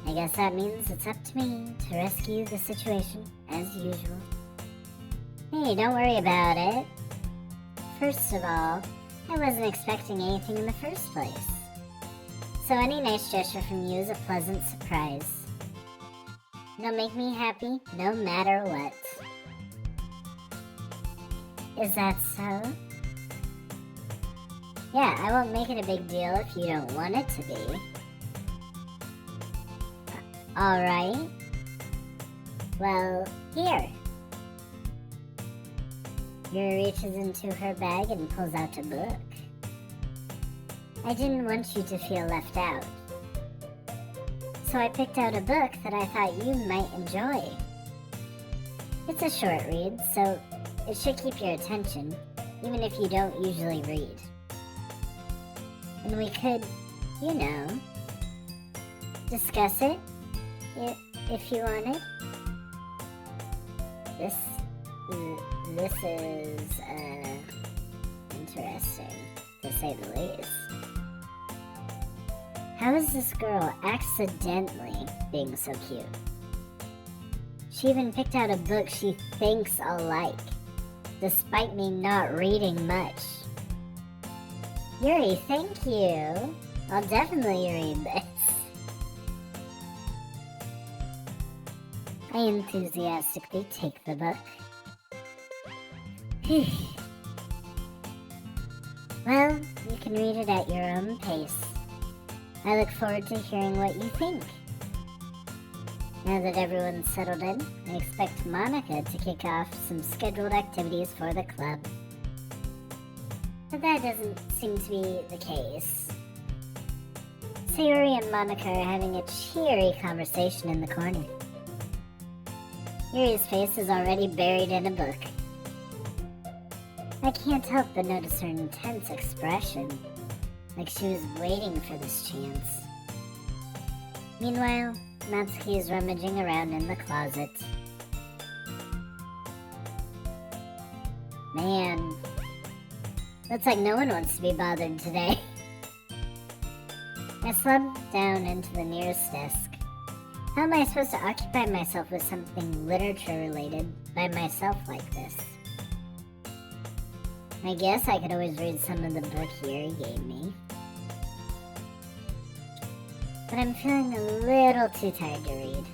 I guess that means it's up to me to rescue the situation, as usual. Hey, don't worry about it. First of all, I wasn't expecting anything in the first place. So any nice gesture from you is a pleasant surprise. It'll make me happy no matter what. Is that so? Yeah, I won't make it a big deal if you don't want it to be. Alright. Well, here. Yuri reaches into her bag and pulls out a book. I didn't want you to feel left out. So I picked out a book that I thought you might enjoy. It's a short read, so it should keep your attention, even if you don't usually read. And we could, you know, discuss it if you wanted. This is interesting, to say the least. How is this girl accidentally being so cute? She even picked out a book she thinks I'll like, despite me not reading much. Yuri, thank you. I'll definitely read this. I enthusiastically take the book. Well, you can read it at your own pace. I look forward to hearing what you think. Now that everyone's settled in, I expect Monica to kick off some scheduled activities for the club. But that doesn't seem to be the case. Sayori and Monica are having a cheery conversation in the corner. Yuri's face is already buried in a book. I can't help but notice her intense expression, like she was waiting for this chance. Meanwhile, Natsuki is rummaging around in the closet. Man, looks like no one wants to be bothered today. I slumped down into the nearest desk, How am I supposed to occupy myself with something literature-related by myself like this? I guess I could always read some of the book Yuri gave me. But I'm feeling a little too tired to read.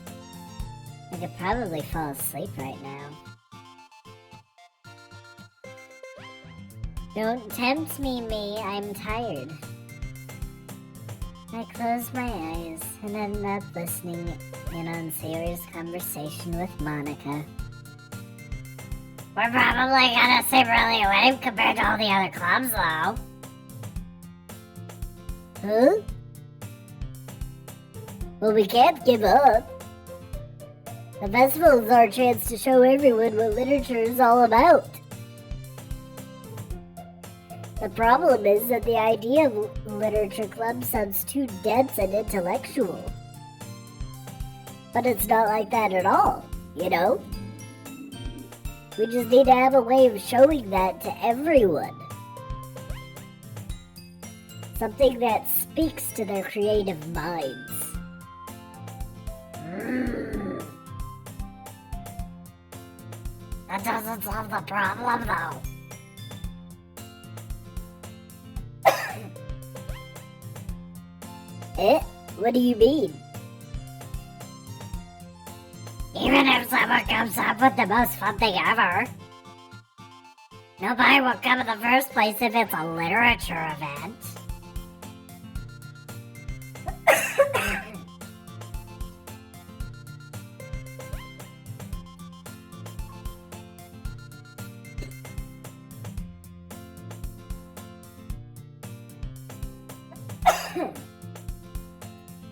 I could probably fall asleep right now. Don't tempt me, I'm tired. I close my eyes and end up listening in on Sayori's conversation with Monica. We're probably gonna seem really lame compared to all the other clubs, though. Huh? Well, we can't give up. The festival is our chance to show everyone what literature is all about. The problem is that the idea of literature club sounds too dense and intellectual. But it's not like that at all, you know? We just need to have a way of showing that to everyone. Something that speaks to their creative minds. That doesn't solve the problem, though. Eh? What do you mean? Even if someone comes up with the most fun thing ever, nobody will come in the first place if it's a literature event.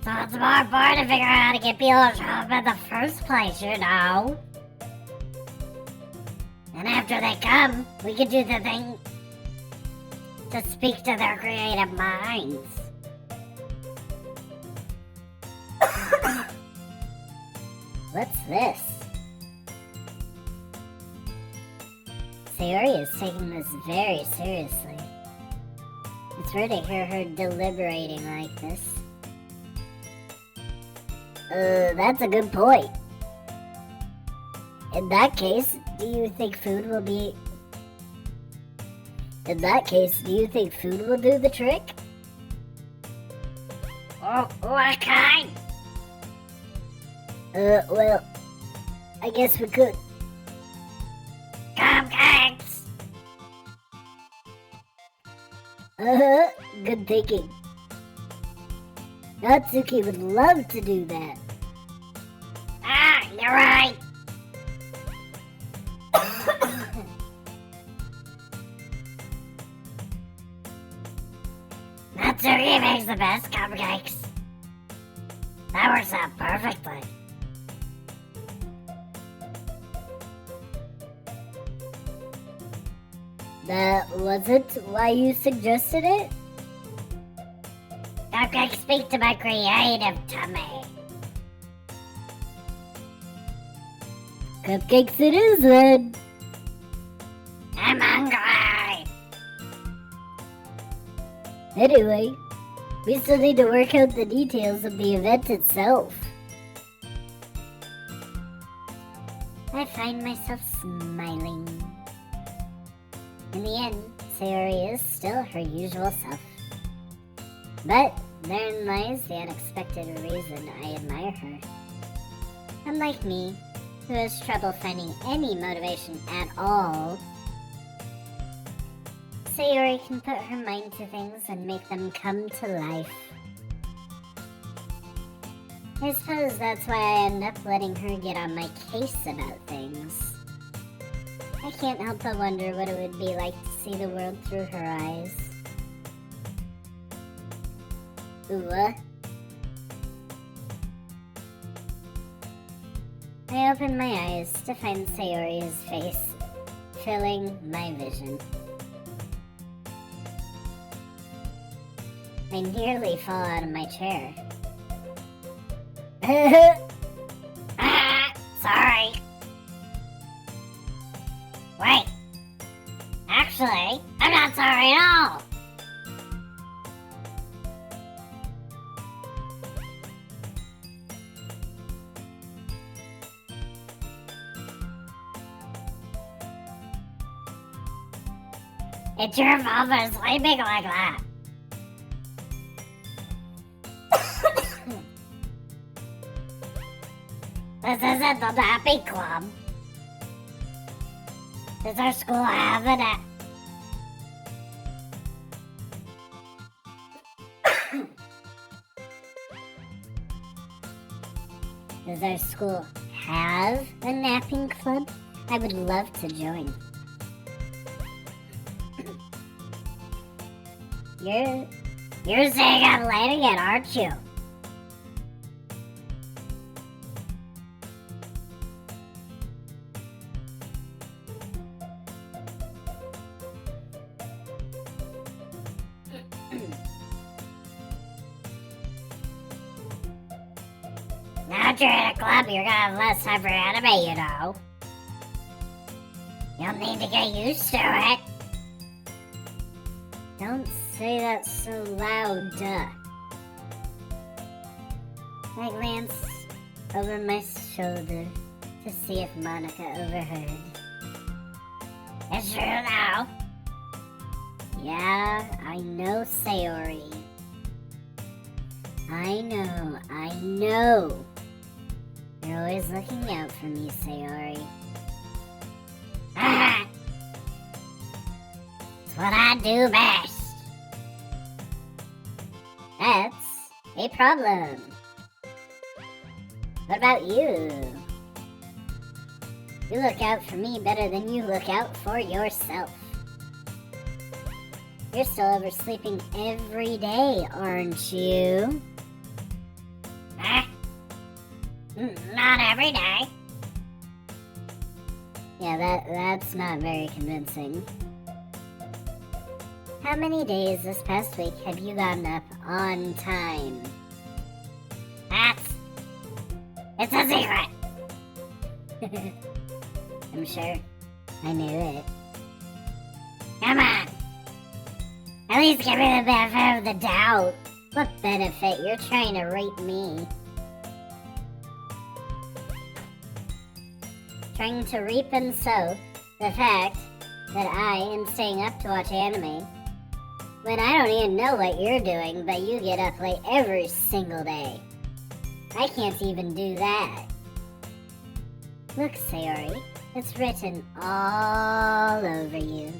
So it's more important to figure out how to get people to show up in the first place, you know? And after they come, we can do the thing to speak to their creative minds. What's this? Sayori is taking this very seriously. It's rare to hear her deliberating like this. That's a good point. In that case, do you think food will do the trick? Oh, what kind? Well, I guess we could. Cupcakes! Good thinking. Natsuki would love to do that. Ah, you're right. Natsuki makes the best cupcakes. That works out perfectly. That wasn't why you suggested it? Cupcakes speak to my creative tummy. Cupcakes it is then. I'm hungry. Anyway, we still need to work out the details of the event itself. I find myself smiling. In the end, Sayori is still her usual self. But therein lies the unexpected reason I admire her. Unlike me, who has trouble finding any motivation at all, Sayori can put her mind to things and make them come to life. I suppose that's why I end up letting her get on my case about things. I can't help but wonder what it would be like to see the world through her eyes. What? I open my eyes to find Sayori's face filling my vision. I nearly fall out of my chair. Sorry. Wait. Actually, I'm not sorry at all. It's your fault for sleeping like that. This isn't the napping club. Does our school have an Does our school have a napping club? I would love to join. You're saying I'm late again, aren't you? Now that you're in a club, you're gonna have less time for anime, you know. You'll need to get used to it. Don't say that so loud, duh. I glance over my shoulder to see if Monica overheard. It's true now. Yeah, I know, Sayori. I know. You're always looking out for me, Sayori. Ah! It's what I do best. That's a problem. What about you? You look out for me better than you look out for yourself. You're still oversleeping every day, aren't you? Huh? Not every day. Yeah, that's not very convincing. How many days this past week have you gotten up on time? It's a secret. I'm sure. I knew it. Come on. At least give me the benefit of the doubt. What benefit? You're trying to rape me. Trying to reap and sow the fact that I am staying up to watch anime when I don't even know what you're doing, but you get up late every single day. I can't even do that. Look, Sayori, it's written all over you.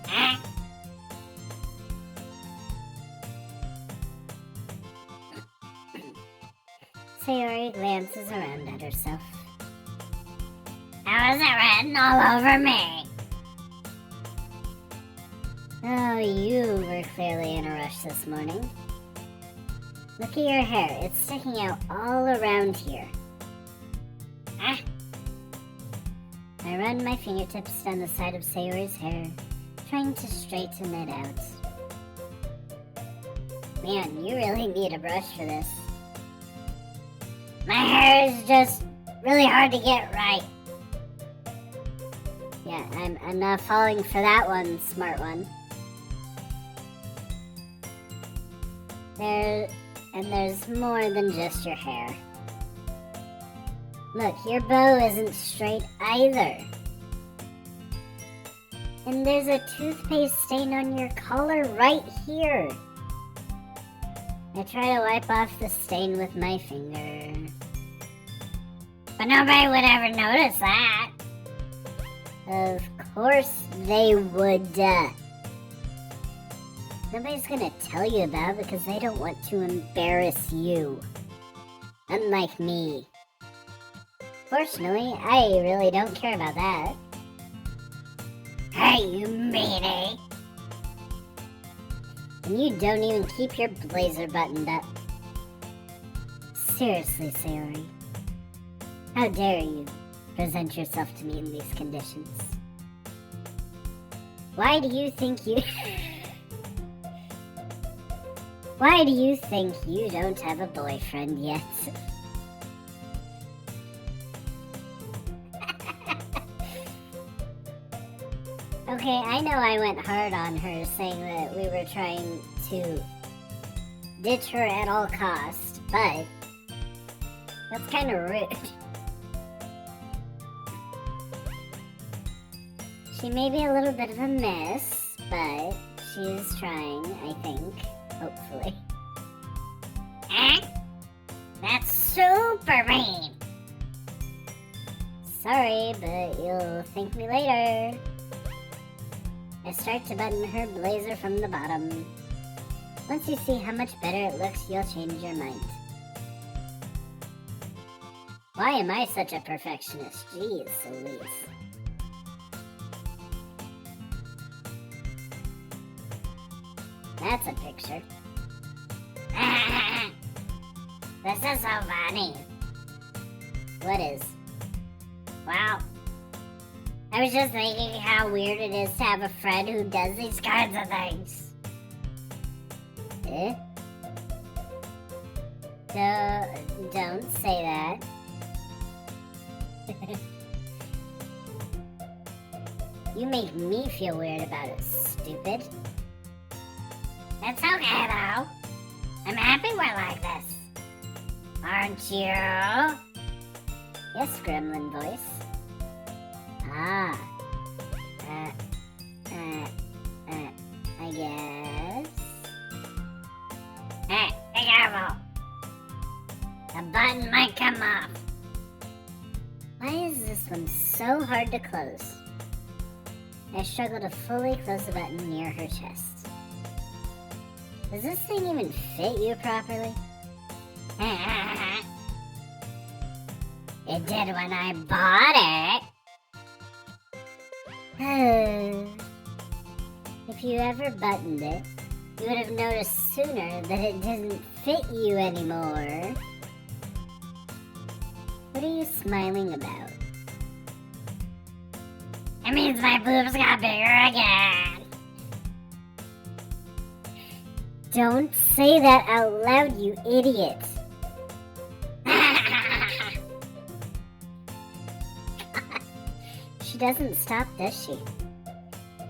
Ah. Sayori glances around at herself. How is it written all over me? Oh, you were clearly in a rush this morning. Look at your hair. It's sticking out all around here. Ah! I run my fingertips down the side of Sayori's hair, trying to straighten it out. Man, you really need a brush for this. My hair is just really hard to get right. Yeah, I'm not falling for that one, smart one. There's more than just your hair. Look, your bow isn't straight either. And there's a toothpaste stain on your collar right here. I try to wipe off the stain with my finger. But nobody would ever notice that. Of course they would. Nobody's gonna tell you about it because they don't want to embarrass you. Unlike me. Fortunately, I really don't care about that. Hey, you meanie! And you don't even keep your blazer buttoned up. Seriously, Sayori. How dare you present yourself to me in these conditions? Why do you think you... Why do you think you don't have a boyfriend yet? Okay, I know I went hard on her saying that we were trying to ditch her at all costs, but that's kind of rude. She may be a little bit of a mess, but she is trying, I think. Hopefully. That's super mean! Sorry, but you'll thank me later. I start to button her blazer from the bottom. Once you see how much better it looks, you'll change your mind. Why am I such a perfectionist? Jeez Louise. That's a picture. This is so funny. What is? Wow. I was just thinking how weird it is to have a friend who does these kinds of things. Don't say that. You make me feel weird about it, stupid. It's okay, though. I'm happy we're like this. Aren't you? Yes, gremlin voice. I guess. Hey, be careful. The button might come off. Why is this one so hard to close? I struggle to fully close the button near her chest. Does this thing even fit you properly? It did when I bought it. If you ever buttoned it, you would have noticed sooner that it didn't fit you anymore. What are you smiling about? It means my boobs got bigger again. Don't say that out loud, you idiot. She doesn't stop, does she?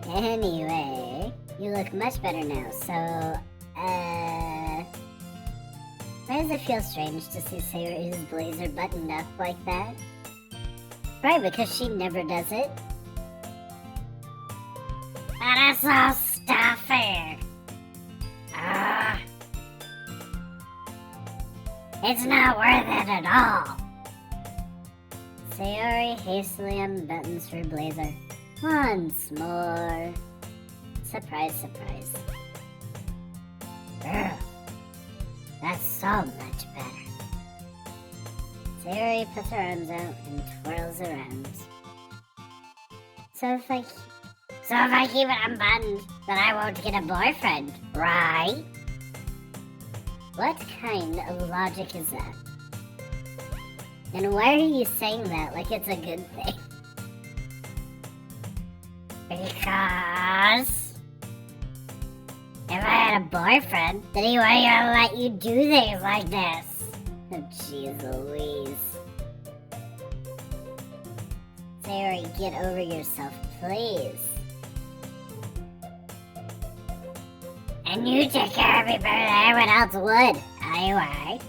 Anyway, you look much better now, so, why does it feel strange to see Sayori's blazer buttoned up like that? Right, because she never does it. That is so stuffy. It's not worth it at all. Sayori hastily unbuttons her blazer. Once more. Surprise, surprise. Ugh. That's so much better. Sayori puts her arms out and twirls around. So if I keep it unbuttoned, then I won't get a boyfriend, right? What kind of logic is that? And why are you saying that like it's a good thing? Because if I had a boyfriend, then he wouldn't even let you do things like this. Oh, jeez Louise. Sayori, get over yourself, please. And you take care of me better than anyone else would, anyway.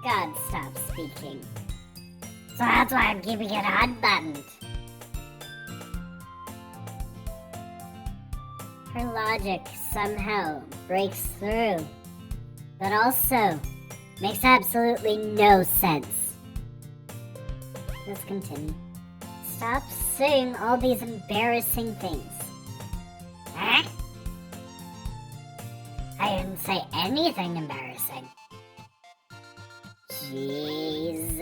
God, stop speaking. So that's why I'm keeping it unbuttoned. Her logic somehow breaks through, but also makes absolutely no sense. Let's continue. Stop saying all these embarrassing things. Huh? I didn't say anything embarrassing. Jeez.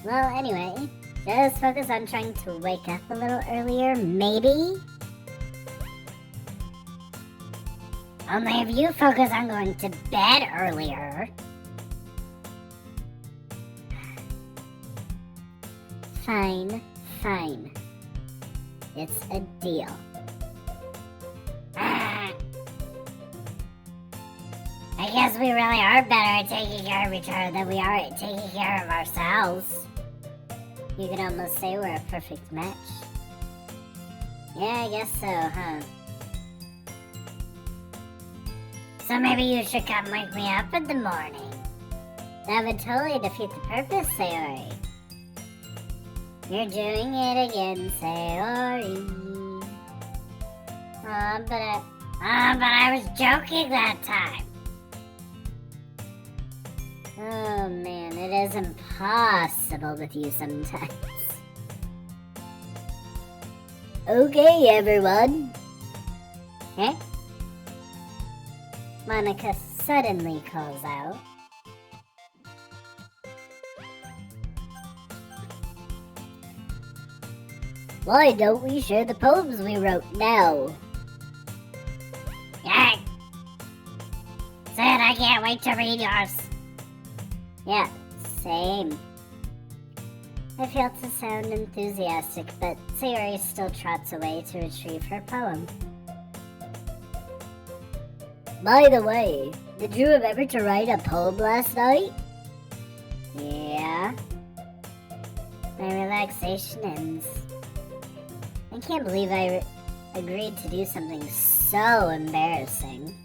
Well, anyway, just focus on trying to wake up a little earlier, maybe? Only if you focus on going to bed earlier. Fine, fine. It's a deal. I guess we really are better at taking care of each other than we are at taking care of ourselves. You could almost say we're a perfect match. Yeah, I guess so, huh? So maybe you should come wake me up in the morning. That would totally defeat the purpose, Sayori. You're doing it again, Sayori. But I was joking that time. Oh man, it is impossible with you sometimes. Okay, everyone. Eh? Monica suddenly calls out. Why don't we share the poems we wrote now? Yeah. Said I can't wait to read yours. Yeah, same. I failed to sound enthusiastic, but Sayori still trots away to retrieve her poem. By the way, did you remember to write a poem last night? Yeah. My relaxation ends. I can't believe I agreed to do something so embarrassing.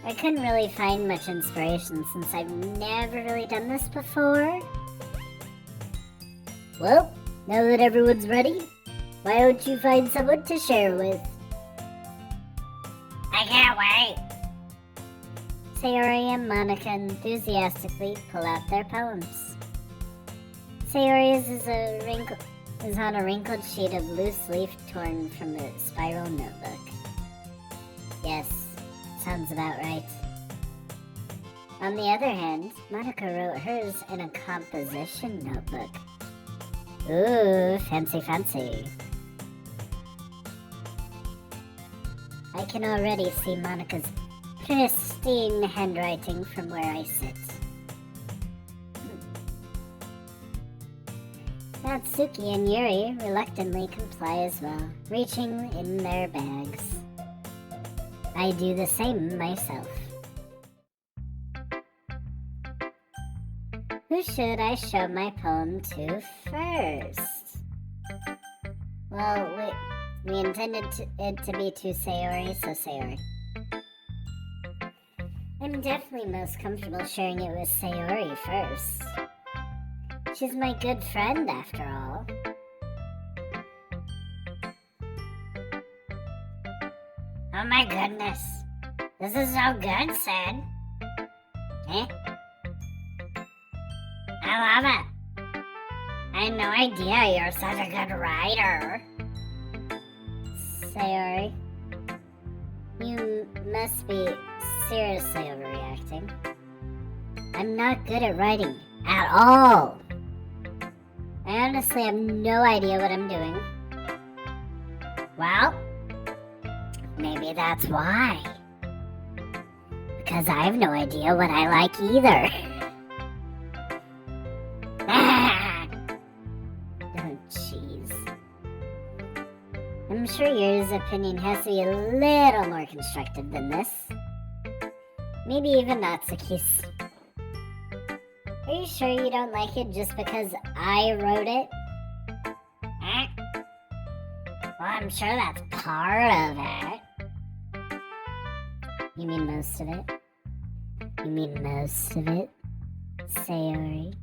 I couldn't really find much inspiration since I've never really done this before. Well, now that everyone's ready, why don't you find someone to share with? I can't wait! Sayori and Monica enthusiastically pull out their poems. Sayori's is on a wrinkled sheet of loose leaf torn from a spiral notebook. Yes, sounds about right. On the other hand, Monica wrote hers in a composition notebook. Ooh, fancy fancy. I can already see Monica's pristine handwriting from where I sit. Natsuki and Yuri reluctantly comply as well, reaching in their bags. I do the same myself. Who should I show my poem to first? Well, we intended it to be to Sayori, so Sayori. I'm definitely most comfortable sharing it with Sayori first. She's my good friend, after all. Oh my goodness. This is so good, Sid. Eh? I love it. I had no idea you're such a good writer. Sayori, you must be seriously overreacting. I'm not good at writing at all. I honestly have no idea what I'm doing. Well, maybe that's why. Because I have no idea what I like either. Oh, jeez. I'm sure yours opinion has to be a little more constructive than this. Maybe even Natsuki's. Are you sure you don't like it just because I wrote it? Eh? Well, I'm sure that's part of it. You mean most of it? You mean most of it, Sayori?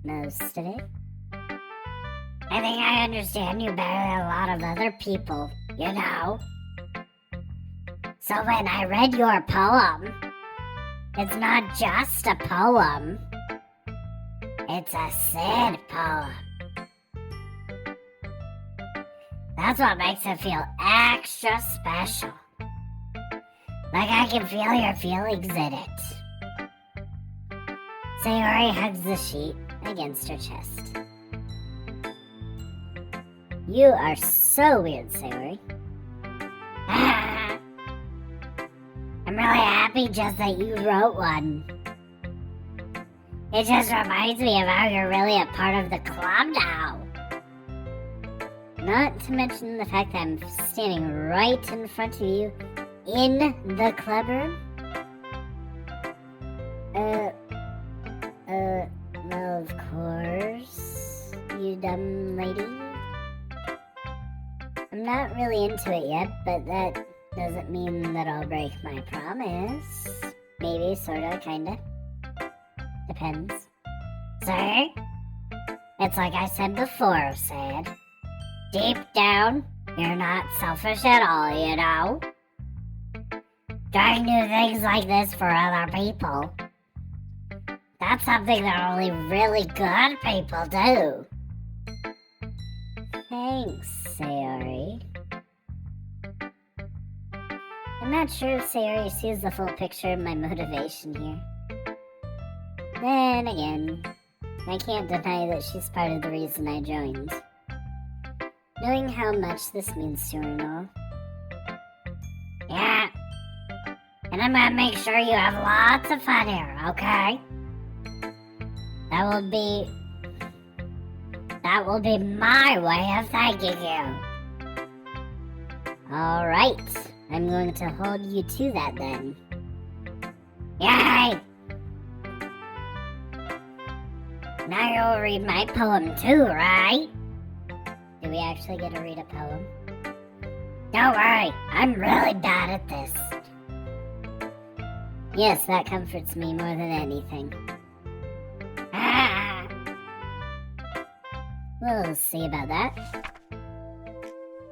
Most of it? I think I understand you better than a lot of other people, you know? So when I read your poem, it's not just a poem. It's a Sid poem. That's what makes it feel extra special. Like I can feel your feelings in it. Sayori hugs the sheet against her chest. You are so weird, Sayori. I'm really happy just that you wrote one. It just reminds me of how you're really a part of the club now. Not to mention the fact that I'm standing right in front of you in the club room. Well, of course, you dumb lady. I'm not really into it yet, but that doesn't mean that I'll break my promise. Maybe, sorta, kinda. Depends. See? It's like I said before, Sad. Deep down, you're not selfish at all, you know? Trying new things like this for other people. That's something that only really good people do. Thanks, Sayori. I'm not sure if Sayori sees the full picture of my motivation here. Then again, I can't deny that she's part of the reason I joined. Knowing how much this means to her and all. Yeah. And I'm gonna make sure you have lots of fun here, okay? That will be my way of thanking you. Alright, I'm going to hold you to that then. Yay! Now you'll read my poem too, right? Do we actually get to read a poem? Don't worry, I'm really bad at this. Yes, that comforts me more than anything. We'll see about that.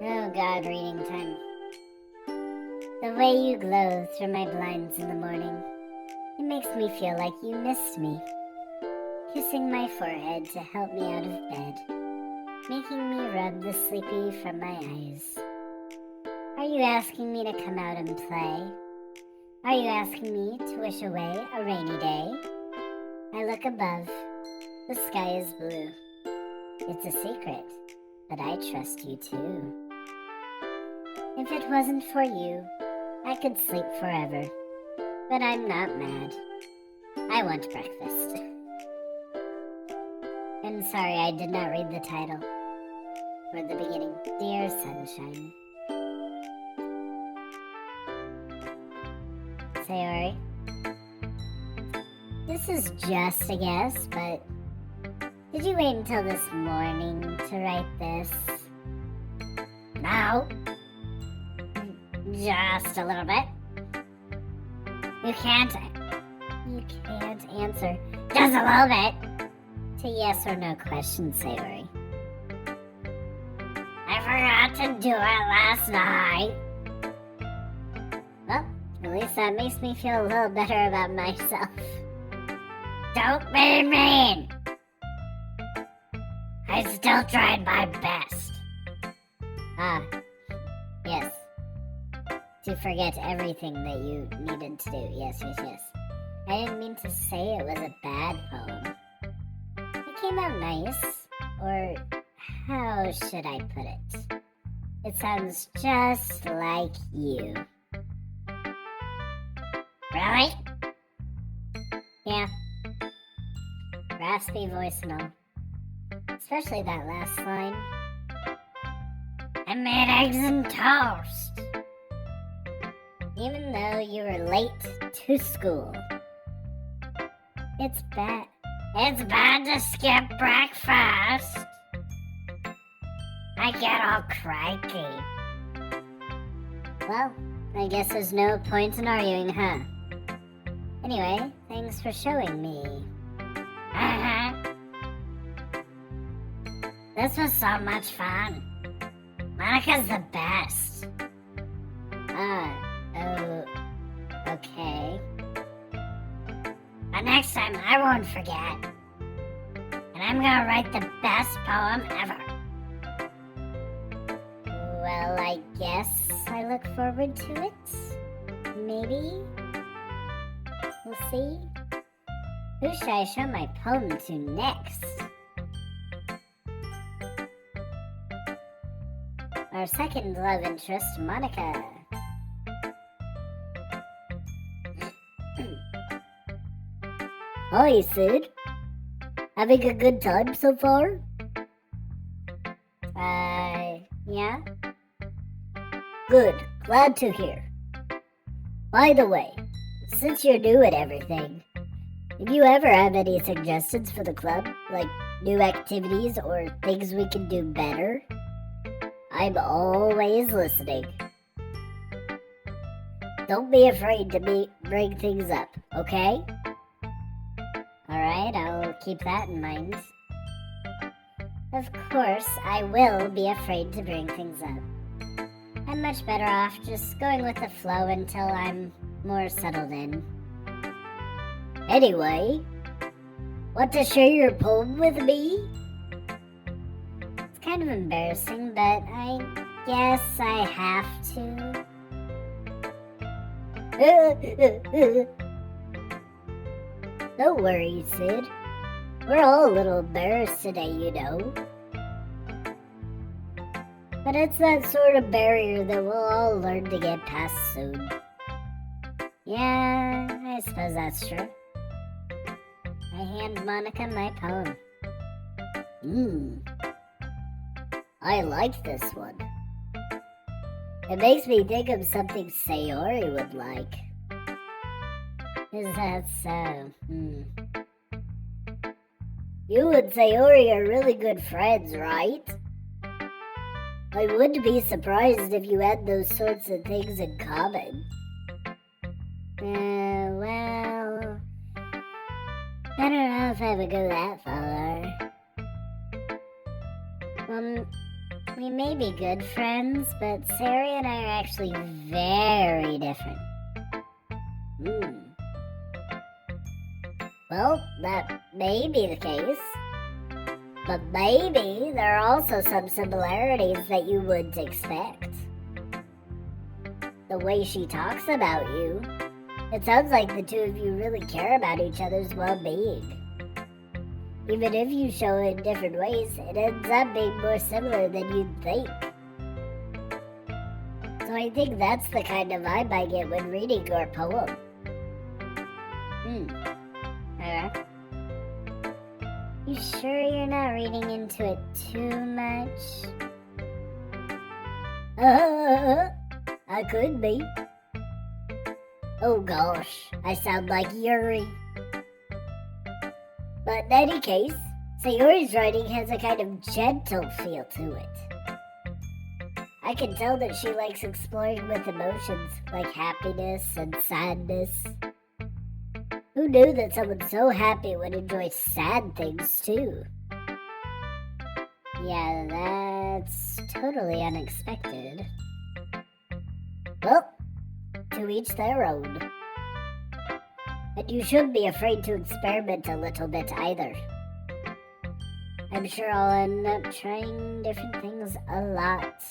Oh god, reading time. The way you glow through my blinds in the morning, it makes me feel like you missed me. Kissing my forehead to help me out of bed, making me rub the sleepy from my eyes. Are you asking me to come out and play? Are you asking me to wish away a rainy day? I look above. The sky is blue. It's a secret, but I trust you too. If it wasn't for you, I could sleep forever. But I'm not mad. I want breakfast. I'm sorry I did not read the title. Or the beginning. Dear Sunshine. Sayori. This is just a guess, but did you wait until this morning to write this? No. Just a little bit. You can't answer just a little bit to yes or no questions, Sayori. I forgot to do it last night. Well, at least that makes me feel a little better about myself. Don't be mean! I still tried my best. Yes. To forget everything that you needed to do. Yes. I didn't mean to say it was a bad poem. It came out nice. Or how should I put it? It sounds just like you. Really? Yeah. Raspy voice and all. Especially that last line. I made eggs and toast. Even though you were late to school. It's bad. It's bad to skip breakfast. I get all cranky. Well, I guess there's no point in arguing, huh? Anyway, thanks for showing me. This was so much fun. Monica's the best. Okay. But next time I won't forget. And I'm gonna write the best poem ever. Well, I guess I look forward to it. Maybe. We'll see. Who should I show my poem to next? Our second love interest, Monica. Hi, Sid. Having a good time so far? Yeah? Good. Glad to hear. By the way, since you're new at everything, if you ever have any suggestions for the club, like new activities or things we can do better, I'm always listening. Don't be afraid to bring things up, okay? Alright, I'll keep that in mind. Of course, I will be afraid to bring things up. I'm much better off just going with the flow until I'm more settled in. Anyway, want to share your poem with me? It's kind of embarrassing, but I guess I have to. Don't worry, Sid. We're all a little embarrassed today, you know. But it's that sort of barrier that we'll all learn to get past soon. Yeah, I suppose that's true. I hand Monica my poem. I like this one. It makes me think of something Sayori would like. Is that so? You and Sayori are really good friends, right? I wouldn't be surprised if you had those sorts of things in common. Well, I don't know if I would go that far. We may be good friends, but Sayori and I are actually very different. Well, that may be the case. But maybe there are also some similarities that you wouldn't expect. The way she talks about you, it sounds like the two of you really care about each other's well-being. Even if you show it in different ways, it ends up being more similar than you'd think. So I think that's the kind of vibe I get when reading your poem. Alright. You sure you're not reading into it too much? I could be. Oh gosh, I sound like Yuri. But in any case, Sayori's writing has a kind of gentle feel to it. I can tell that she likes exploring with emotions like happiness and sadness. Who knew that someone so happy would enjoy sad things too? Yeah, that's totally unexpected. Well, to each their own. And you shouldn't be afraid to experiment a little bit either. I'm sure I'll end up trying different things a lot.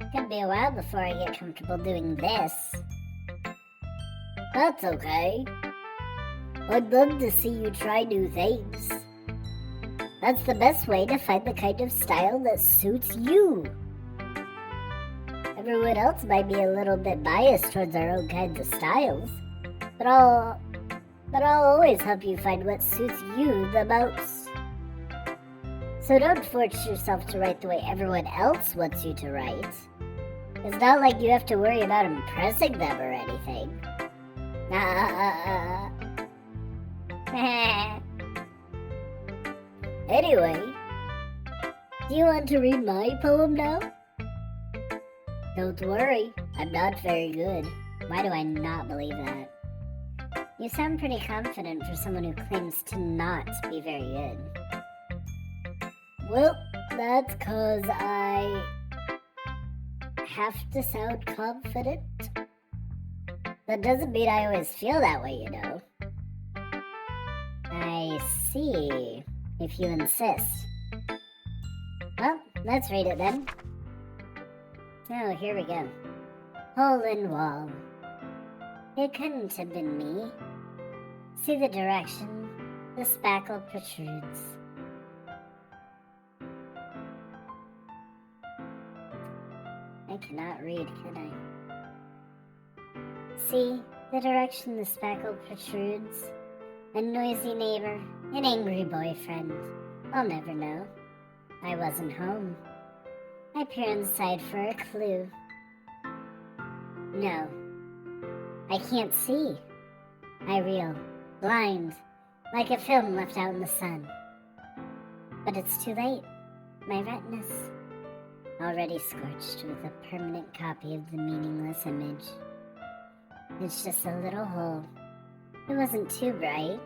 It's gonna be a while before I get comfortable doing this. That's okay. I'd love to see you try new things. That's the best way to find the kind of style that suits you. Everyone else might be a little bit biased towards their own kinds of styles, but I'll always help you find what suits you the most. So don't force yourself to write the way everyone else wants you to write. It's not like you have to worry about impressing them or anything. Anyway, do you want to read my poem now? Don't worry, I'm not very good. Why do I not believe that? You sound pretty confident for someone who claims to not be very good. Well, that's 'cause I have to sound confident. That doesn't mean I always feel that way, you know. I see, if you insist. Well, let's read it then. Oh, here we go. Hole in wall. It couldn't have been me. See the direction the spackle protrudes. I cannot read, can I? See the direction the spackle protrudes. A noisy neighbor, an angry boyfriend. I'll never know. I wasn't home. I peer inside for a clue. No, I can't see. I reel, blind, like a film left out in the sun. But it's too late. My retinas. already scorched with a permanent copy of the meaningless image. It's just a little hole. It wasn't too bright.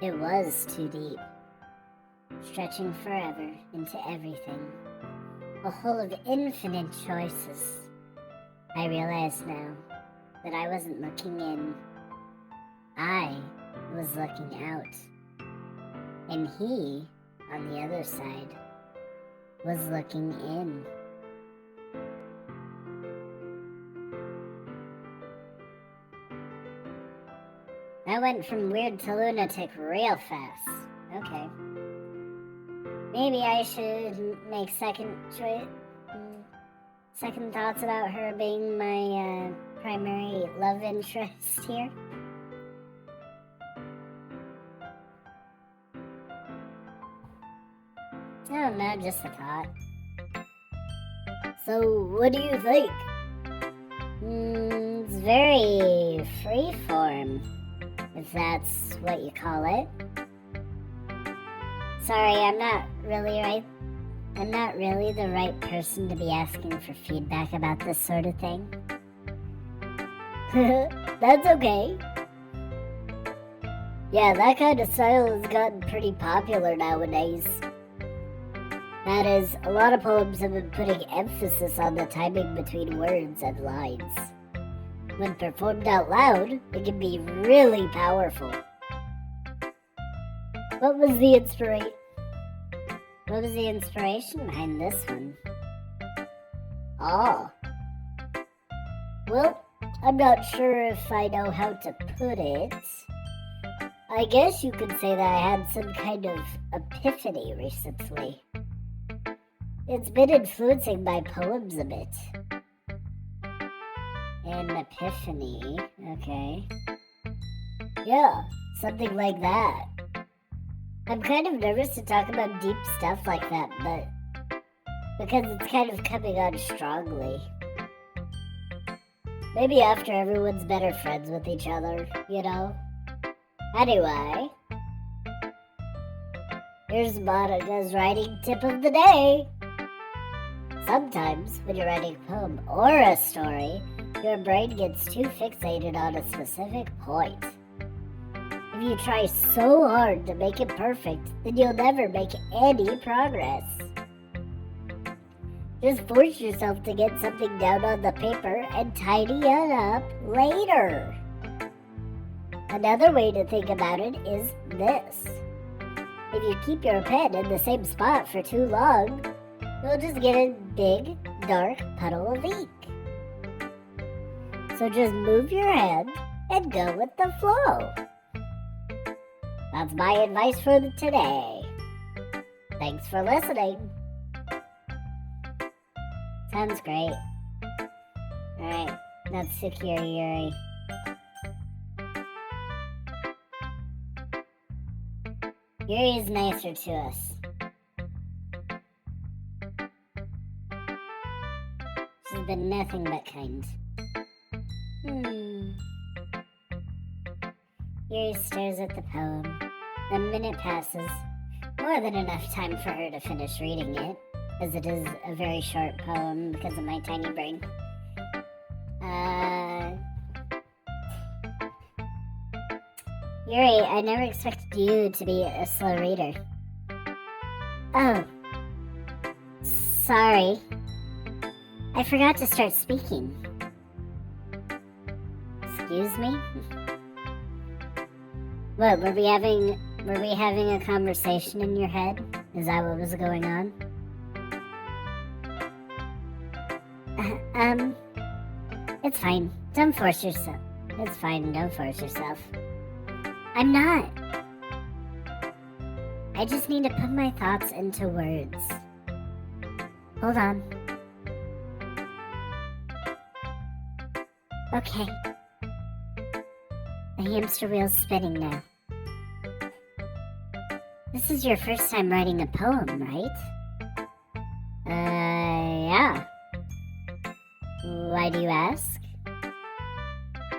It was too deep, stretching forever into everything. A hole of infinite choices. I realize now that I wasn't looking in. I was looking out. And he, on the other side, was looking in. I went from weird to lunatic real fast. Okay. Maybe I should make second thoughts about her being my primary love interest here. I don't know, just a thought. So, what do you think? It's very freeform, if that's what you call it. Sorry, I'm not really the right person to be asking for feedback about this sort of thing. That's okay. Yeah, that kind of style has gotten pretty popular nowadays. That is, a lot of poems have been putting emphasis on the timing between words and lines. When performed out loud, it can be really powerful. What was the inspiration behind this one? Oh. Well, I'm not sure if I know how to put it. I guess you could say that I had some kind of epiphany recently. It's been influencing my poems a bit. An epiphany, okay. Yeah, something like that. I'm kind of nervous to talk about deep stuff like that, but because it's kind of coming on strongly. Maybe after everyone's better friends with each other, you know? Anyway, here's Monica's writing tip of the day. Sometimes, when you're writing a poem or a story, your brain gets too fixated on a specific point. If you try so hard to make it perfect, then you'll never make any progress. Just force yourself to get something down on the paper and tidy it up later. Another way to think about it is this. If you keep your pen in the same spot for too long, you'll just get a big, dark puddle of ink. So just move your hand and go with the flow. That's my advice for today. Thanks for listening. Sounds great. Alright, that's Sukiri Yuri. Yuri is nicer to us. She's been nothing but kind. Yuri stares at the poem. A minute passes. More than enough time for her to finish reading it, as it is a very short poem because of my tiny brain. Yuri, I never expected you to be a slow reader. Oh. Sorry. I forgot to start speaking. Excuse me? What, were we having a conversation in your head? Is that what was going on? It's fine. Don't force yourself. It's fine, don't force yourself. I'm not. I just need to put my thoughts into words. Hold on. Okay. The hamster wheel's spinning now. This is your first time writing a poem, right? Yeah. Why do you ask?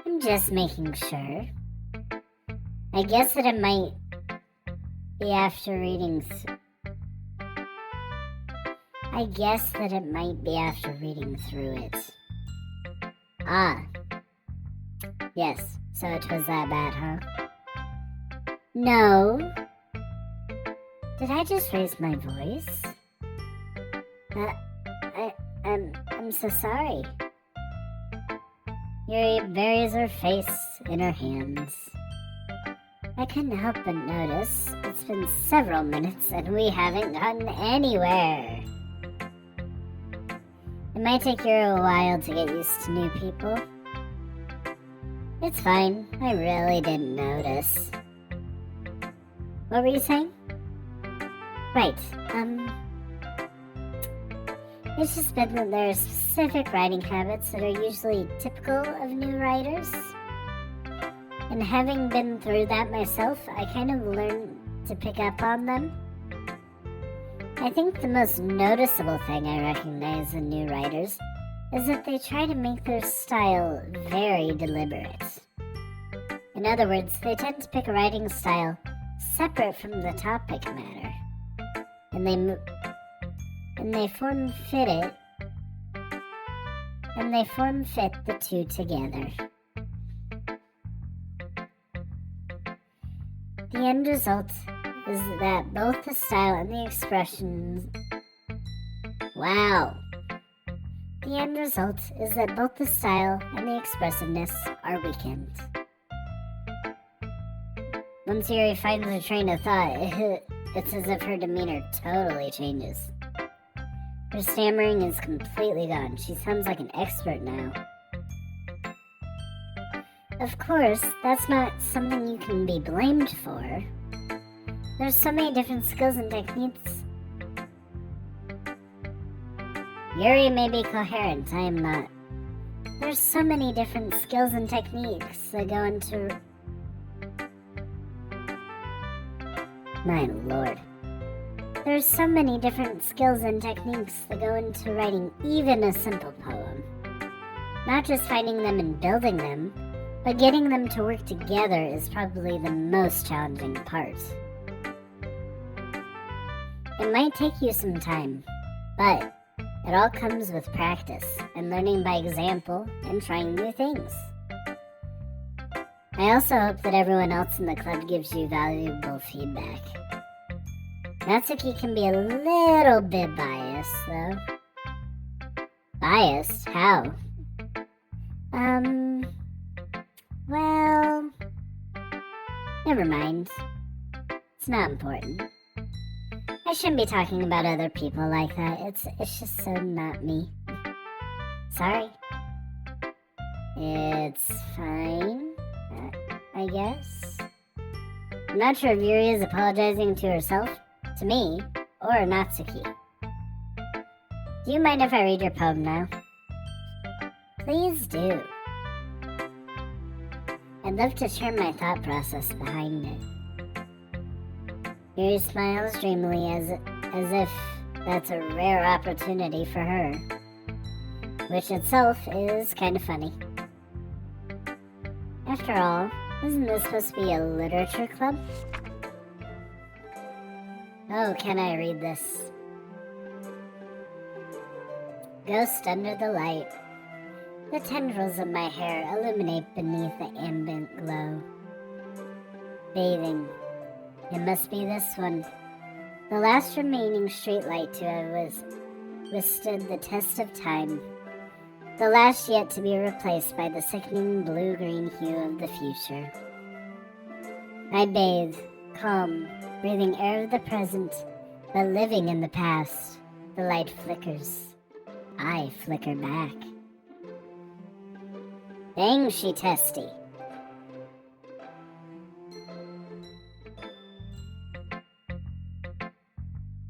I'm just making sure. I guess that it might be after reading I guess that it might be after reading through it. Ah. Yes, so it was that bad, huh? No. Did I just raise my voice? I'm so sorry. Yuri buries her face in her hands. I couldn't help but notice it's been several minutes and we haven't gotten anywhere. It might take you a while to get used to new people. It's fine, I really didn't notice. What were you saying? Right, it's just been that there are specific writing habits that are usually typical of new writers. And having been through that myself, I kind of learned to pick up on them. I think the most noticeable thing I recognize in new writers is that they try to make their style very deliberate. In other words, they tend to pick a writing style separate from the topic matter. And they form fit the two together. The end result is that both the style and the expressions... Wow! The end result is that both the style and the expressiveness are weakened. Once Yuri finds a train of thought, it's as if her demeanor totally changes. Her stammering is completely gone. She sounds like an expert now. Of course, that's not something you can be blamed for. There's so many different skills and techniques. Yuri may be coherent, I am not. There's so many different skills and techniques that go into... My lord. There's so many different skills and techniques that go into writing even a simple poem. Not just finding them and building them, but getting them to work together is probably the most challenging part. It might take you some time, but it all comes with practice and learning by example and trying new things. I also hope that everyone else in the club gives you valuable feedback. Natsuki can be a little bit biased, though. Biased? How? Well... Never mind. It's not important. I shouldn't be talking about other people like that. It's just so not me. Sorry. It's fine, I guess. I'm not sure if Yuri is apologizing to herself, to me, or Natsuki. Do you mind if I read your poem now? Please do. I'd love to share my thought process behind it. Yuri smiles dreamily as if that's a rare opportunity for her, which itself is kind of funny. After all, isn't this supposed to be a literature club? Oh, can I read this? Ghost under the light. The tendrils of my hair illuminate beneath the ambient glow. Bathing. It must be this one. The last remaining streetlight to have withstood the test of time. The last yet to be replaced by the sickening blue-green hue of the future. I bathe, calm, breathing air of the present, but living in the past. The light flickers. I flicker back. Dang, she testy.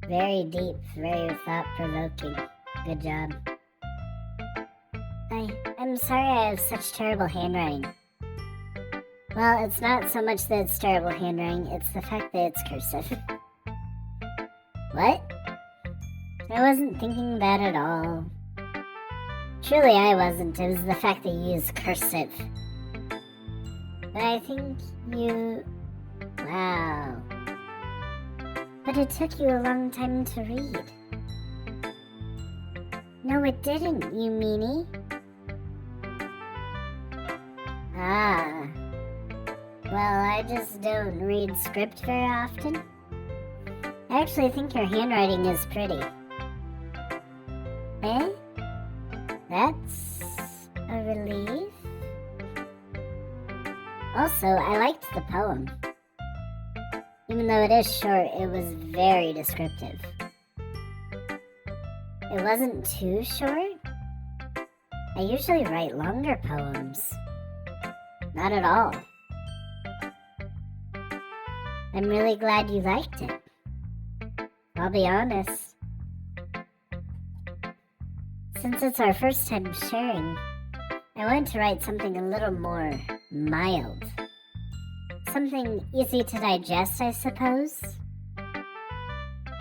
Very deep, very thought-provoking. Good job. I'm sorry I have such terrible handwriting. Well, it's not so much that it's terrible handwriting, it's the fact that it's cursive. What? I wasn't thinking that at all. Truly I wasn't, it was the fact that you use cursive. But I think you... Wow. But it took you a long time to read. No, it didn't, you meanie. Ah. Well, I just don't read script very often. I actually think your handwriting is pretty. Eh? That's a relief. Also, I liked the poem. Even though it is short, it was very descriptive. It wasn't too short. I usually write longer poems. Not at all. I'm really glad you liked it. I'll be honest. Since it's our first time sharing, I wanted to write something a little more mild. Something easy to digest, I suppose.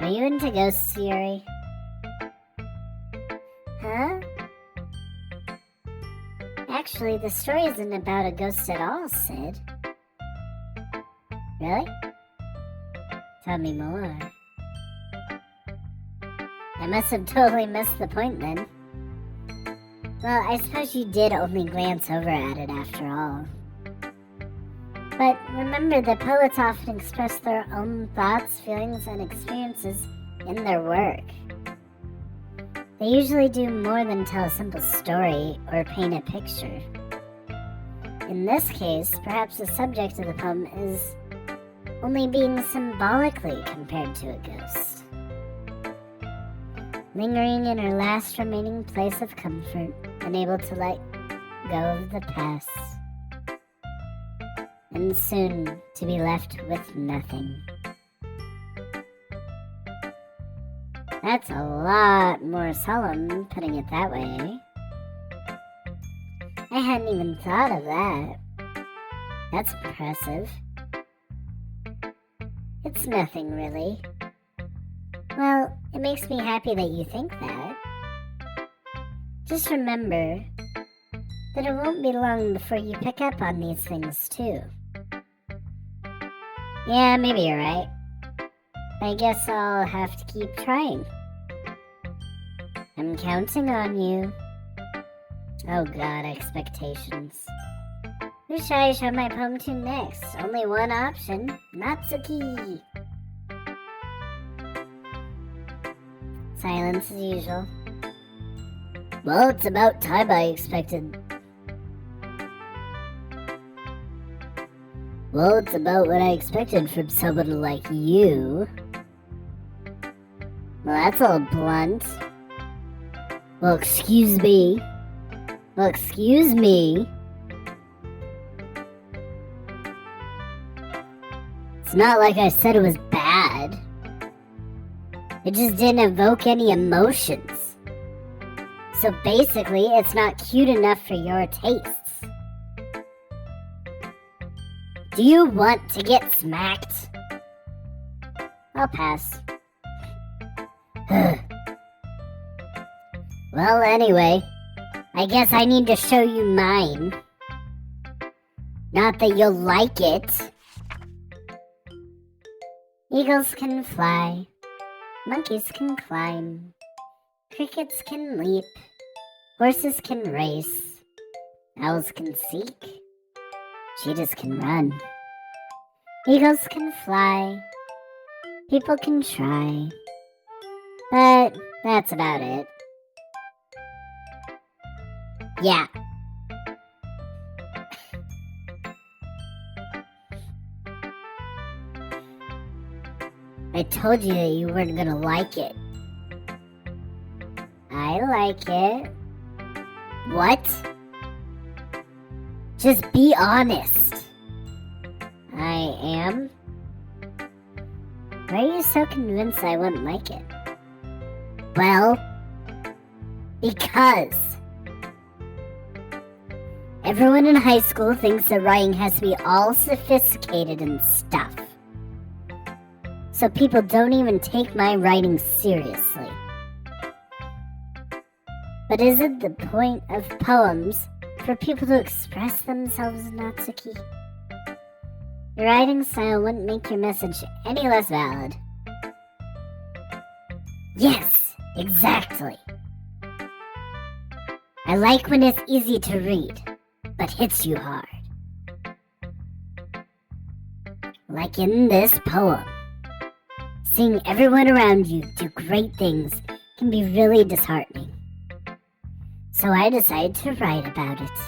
Are you into ghosts, Yuri? Huh? Actually, the story isn't about a ghost at all, Sid. Really? Tell me more. I must have totally missed the point then. Well, I suppose you did only glance over at it after all. But remember that poets often express their own thoughts, feelings, and experiences in their work. They usually do more than tell a simple story or paint a picture. In this case, perhaps the subject of the poem is only being symbolically compared to a ghost. Lingering in her last remaining place of comfort, unable to let go of the past, and soon to be left with nothing. That's a lot more solemn, putting it that way. I hadn't even thought of that. That's impressive. It's nothing, really. Well, it makes me happy that you think that. Just remember that it won't be long before you pick up on these things, too. Yeah, maybe you're right. I guess I'll have to keep trying. I'm counting on you. Oh god, expectations. Who should I show my poem to next? Only one option. Natsuki! Silence as usual. Well, it's about time I expected. Well, it's about what I expected from someone like you. Well, that's all blunt. Well, excuse me. Well, excuse me. It's not like I said it was bad. It just didn't evoke any emotions. So basically, it's not cute enough for your tastes. Do you want to get smacked? I'll pass. Well, anyway, I guess I need to show you mine. Not that you'll like it. Eagles can fly. Monkeys can climb. Crickets can leap. Horses can race. Owls can seek. Cheetahs can run. Eagles can fly. People can try. But that's about it. Yeah. I told you that you weren't gonna like it. I like it. What? Just be honest. I am? Why are you so convinced I wouldn't like it? Well, because everyone in high school thinks that writing has to be all sophisticated and stuff. So people don't even take my writing seriously. But isn't the point of poems for people to express themselves, Natsuki? Your writing style wouldn't make your message any less valid. Yes, exactly. I like when it's easy to read, but hits you hard. Like in this poem. Seeing everyone around you do great things can be really disheartening. So I decided to write about it.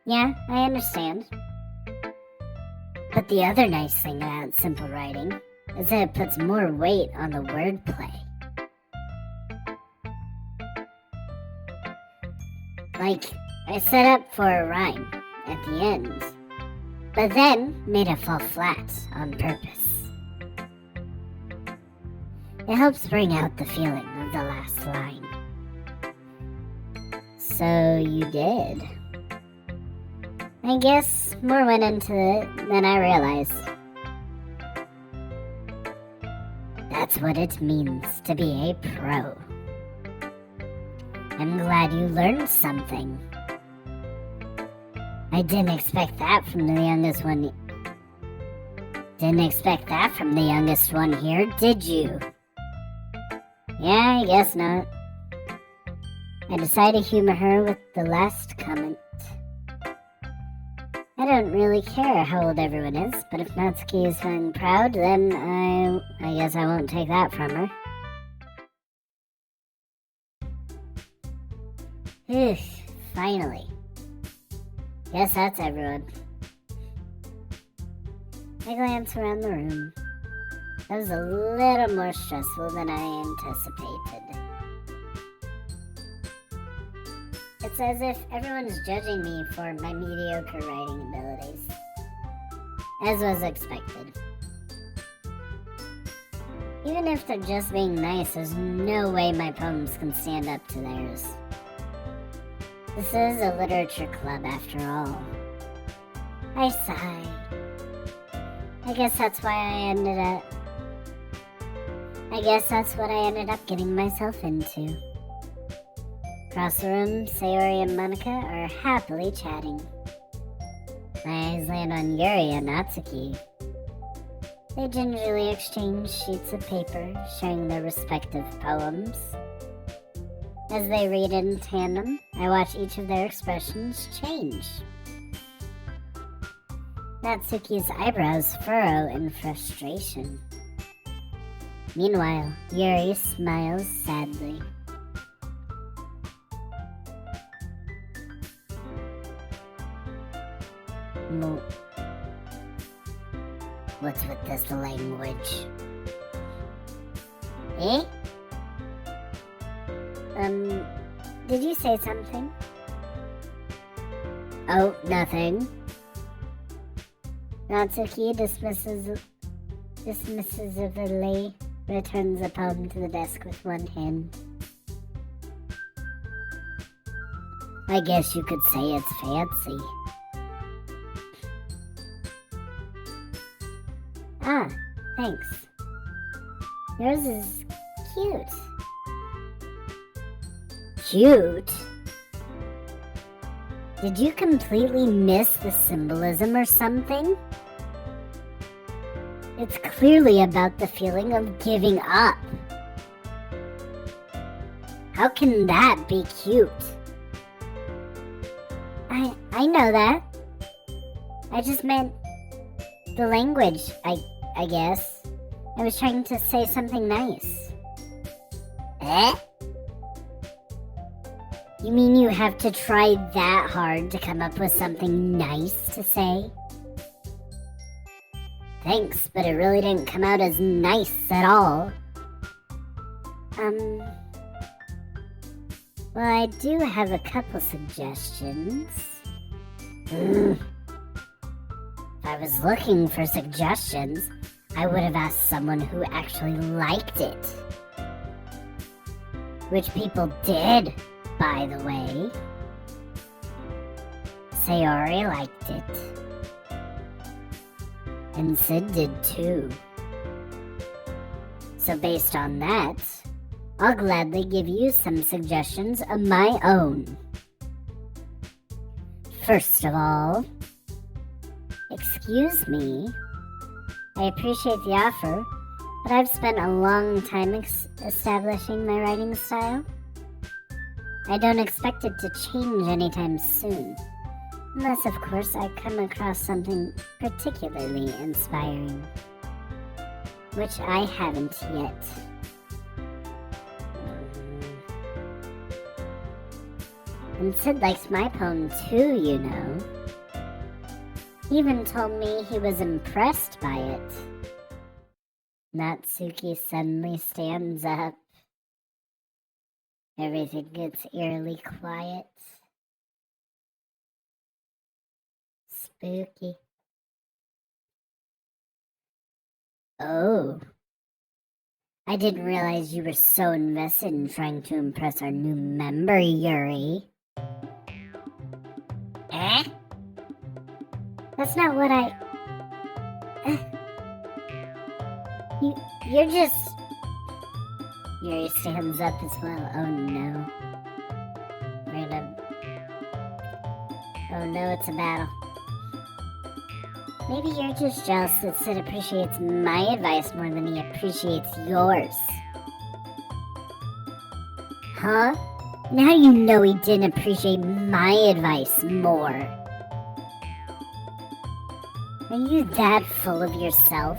Yeah, I understand. But the other nice thing about simple writing is that it puts more weight on the wordplay. Like, I set up for a rhyme at the end, but then made it fall flat on purpose. It helps bring out the feeling of the last line. So you did. I guess more went into it than I realized. That's what it means to be a pro. I'm glad you learned something. I didn't expect that from the youngest one. Didn't expect that from the youngest one here, did you? Yeah, I guess not. I decided to humor her with the last comment. I don't really care how old everyone is, but if Natsuki is feeling proud, then I guess I won't take that from her. Phew, finally. Guess that's everyone. I glance around the room. That was a little more stressful than I anticipated. It's as if everyone's judging me for my mediocre writing abilities. As was expected. Even if they're just being nice, there's no way my poems can stand up to theirs. This is a literature club after all. I sigh. I guess that's what I ended up getting myself into. Across the room, Sayori and Monica are happily chatting. My eyes land on Yuri and Natsuki. They gingerly exchange sheets of paper, sharing their respective poems. As they read in tandem, I watch each of their expressions change. Natsuki's eyebrows furrow in frustration. Meanwhile, Yuri smiles sadly. What's with this language? Eh? Did you say something? Oh, nothing. Natsuki dismissively returns the poem to the desk with one hand. I guess you could say it's fancy. Ah, thanks. Yours is cute. Cute? Did you completely miss the symbolism or something? It's clearly about the feeling of giving up. How can that be cute? I know that. I just meant the language, I guess. I was trying to say something nice. Eh? You mean you have to try that hard to come up with something nice to say? Thanks, but it really didn't come out as nice at all. Well, I do have a couple suggestions. If I was looking for suggestions, I would have asked someone who actually liked it. Which people did, by the way. Sayori liked it. And Sid did too. So based on that, I'll gladly give you some suggestions of my own. First of all, excuse me. I appreciate the offer, but I've spent a long time establishing my writing style. I don't expect it to change anytime soon. Unless, of course, I come across something particularly inspiring. Which I haven't yet. And Sid likes my poem too, you know. He even told me he was impressed by it. Natsuki suddenly stands up. Everything gets eerily quiet. Spooky. Oh. I didn't realize you were so invested in trying to impress our new member, Yuri. Eh? That's not what I... You're just... Yuri stands up as well. Oh no. Oh no, it's a battle. Maybe you're just jealous that Sid appreciates my advice more than he appreciates yours. Huh? Now you know he didn't appreciate my advice more. Are you that full of yourself?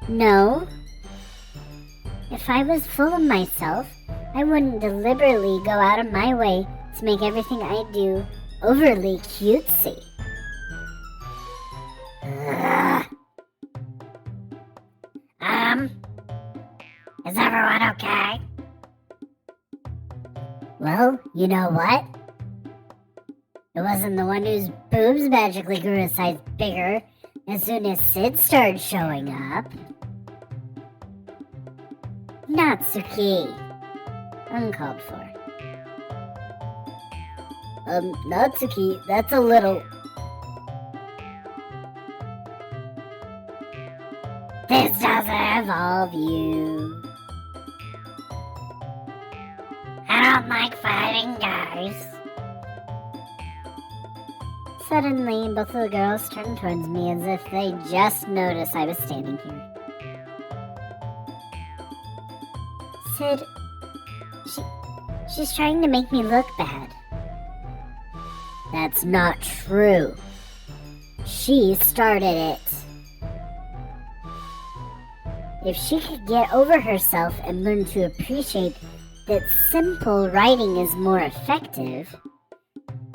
No. If I was full of myself, I wouldn't deliberately go out of my way to make everything I do overly cutesy. Ugh. Is everyone okay? Well, you know what? It wasn't the one whose boobs magically grew a size bigger as soon as Sid started showing up. Natsuki. Uncalled for. Natsuki, that's a little... This doesn't involve you. I don't like fighting guys. Suddenly, both of the girls turned towards me as if they just noticed I was standing here. Sid, she's trying to make me look bad. That's not true. She started it. If she could get over herself and learn to appreciate that simple writing is more effective,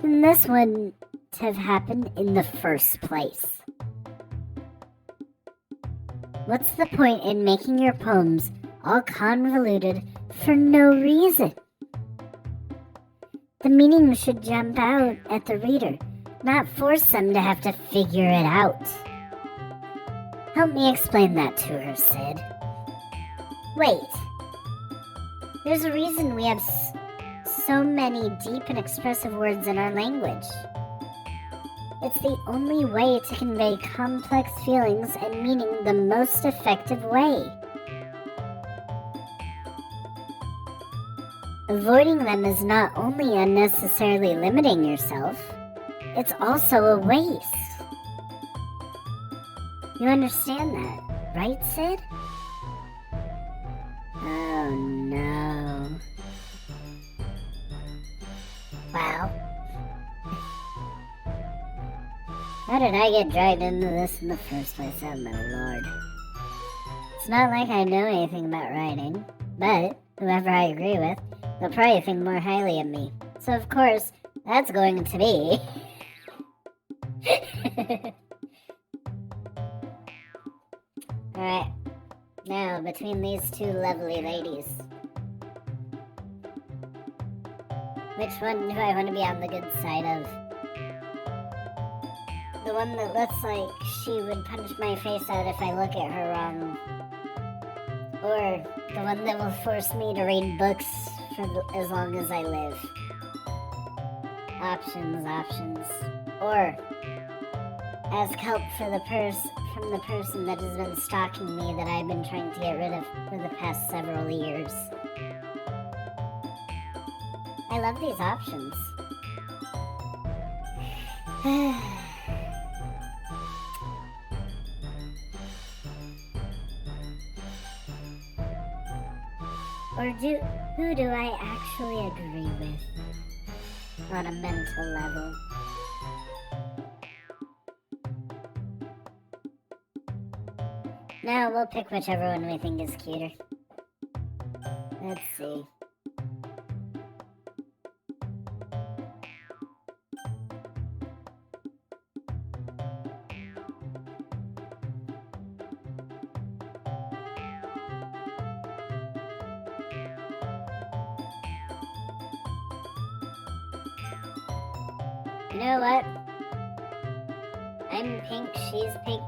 then this wouldn't have happened in the first place. What's the point in making your poems all convoluted for no reason? The meaning should jump out at the reader, not force them to have to figure it out. Help me explain that to her, Sid. Wait. There's a reason we have so many deep and expressive words in our language. It's the only way to convey complex feelings and meaning the most effective way. Avoiding them is not only unnecessarily limiting yourself, it's also a waste. You understand that, right, Sid? Oh no. Well, how did I get dragged into this in the first place? Oh my lord. It's not like I know anything about writing, but whoever I agree with, they'll probably think more highly of me. So of course, that's going to be... Alright, now between these two lovely ladies, which one do I want to be on the good side of? The one that looks like she would punch my face out if I look at her wrong? Or the one that will force me to read books for as long as I live? Options. Or ask help from the person that has been stalking me that I've been trying to get rid of for the past several years. I love these options. Or who do I actually agree with on a mental level? No, we'll pick whichever one we think is cuter. Let's see. You know what? I'm pink, she's pink.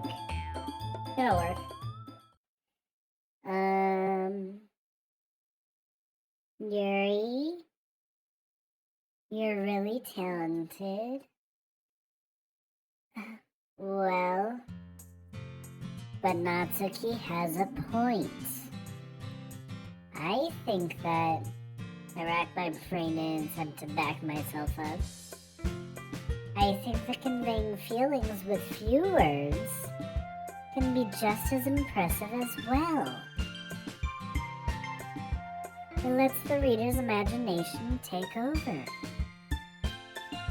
It'll work. Yuri, you're really talented. Well, but Natsuki has a point. I think that I racked my brain in an attempt to back myself up. I think that conveying feelings with few words can be just as impressive as well. It lets the reader's imagination take over.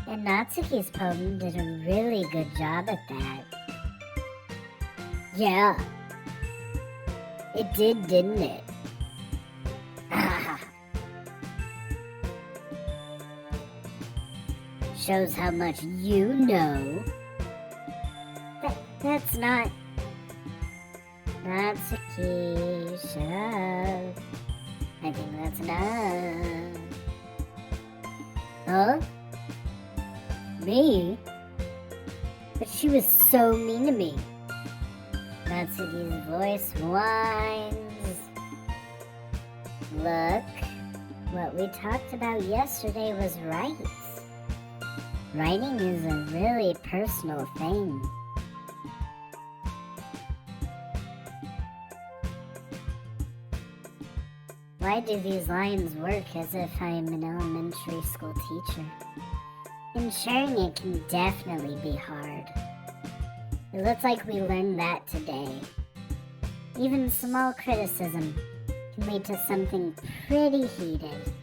And Natsuki's poem did a really good job at that. Yeah. It did, didn't it? Shows how much you know. That's not... Natsuki, shut up. I think that's enough. Huh? Me? But she was so mean to me. Natsuki's voice whines. Look, what we talked about yesterday was right. Writing is a really personal thing. Why do these lines work as if I'm an elementary school teacher? And sharing it can definitely be hard. It looks like we learned that today. Even small criticism can lead to something pretty heated.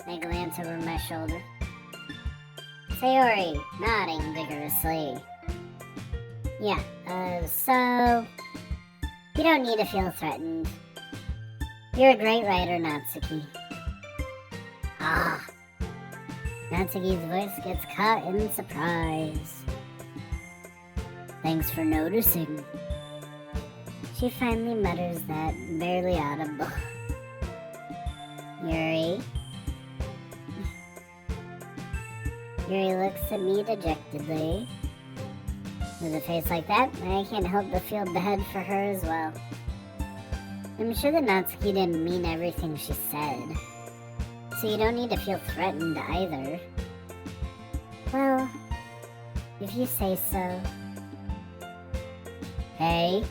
I glance over my shoulder. Sayori, nodding vigorously. Yeah, so... You don't need to feel threatened. You're a great writer, Natsuki. Ah. Natsuki's voice gets caught in surprise. Thanks for noticing. She finally mutters that, barely audible. Yuri? Yuri looks at me dejectedly. With a face like that, I can't help but feel bad for her as well. I'm sure that Natsuki didn't mean everything she said, so you don't need to feel threatened either. Well, if you say so. Hey,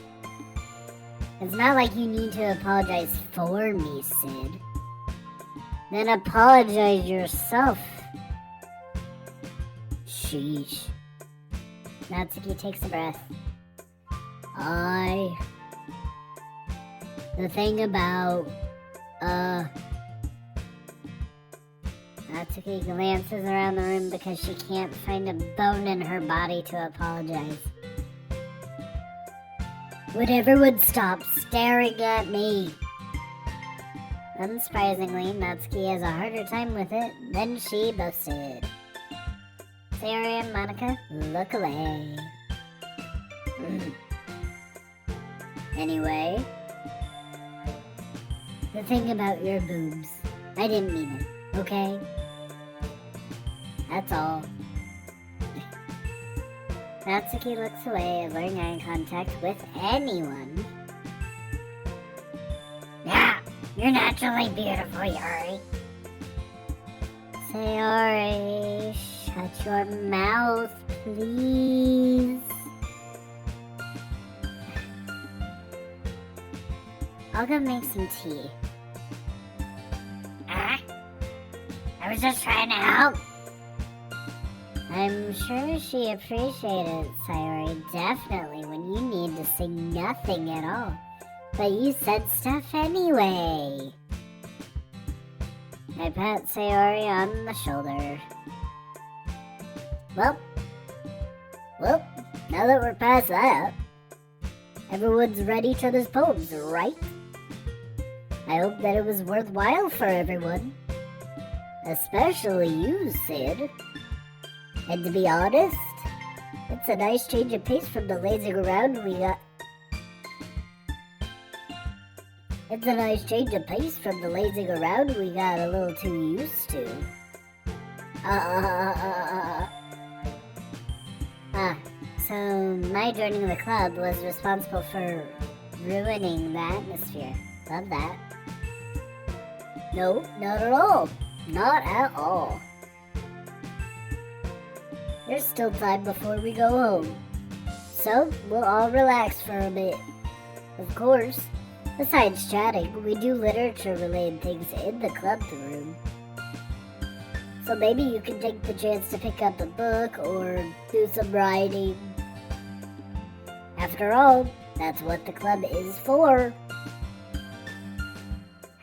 it's not like you need to apologize for me, Sid. Then apologize yourself. Sheesh. Natsuki takes a breath. The thing about, Natsuki glances around the room because she can't find a bone in her body to apologize. Whatever would stop staring at me. Unsurprisingly, Natsuki has a harder time with it than she boasted. Sayori and Monica look away. Anyway, the thing about your boobs, I didn't mean it, okay? That's all. Natsuki looks away, avoiding eye contact with anyone. Yeah, you're naturally beautiful, Yuri. Sayori, shut your mouth, please. I'll go make some tea. I was just trying to help. I'm sure she appreciated it, Sayori, definitely, when you need to say nothing at all. But you said stuff anyway. I pat Sayori on the shoulder. Well, now that we're past that, everyone's read each other's poems, right? I hope that it was worthwhile for everyone. Especially you, Sid. And to be honest, it's a nice change of pace from the lazing around we got. It's a nice change of pace from the lazing around we got a little too used to. So my joining the club was responsible for ruining the atmosphere. Love that. No, not at all. Not at all. There's still time before we go home. So, we'll all relax for a bit. Of course, besides chatting, we do literature-related things in the club room. So maybe you can take the chance to pick up a book or do some writing. After all, that's what the club is for.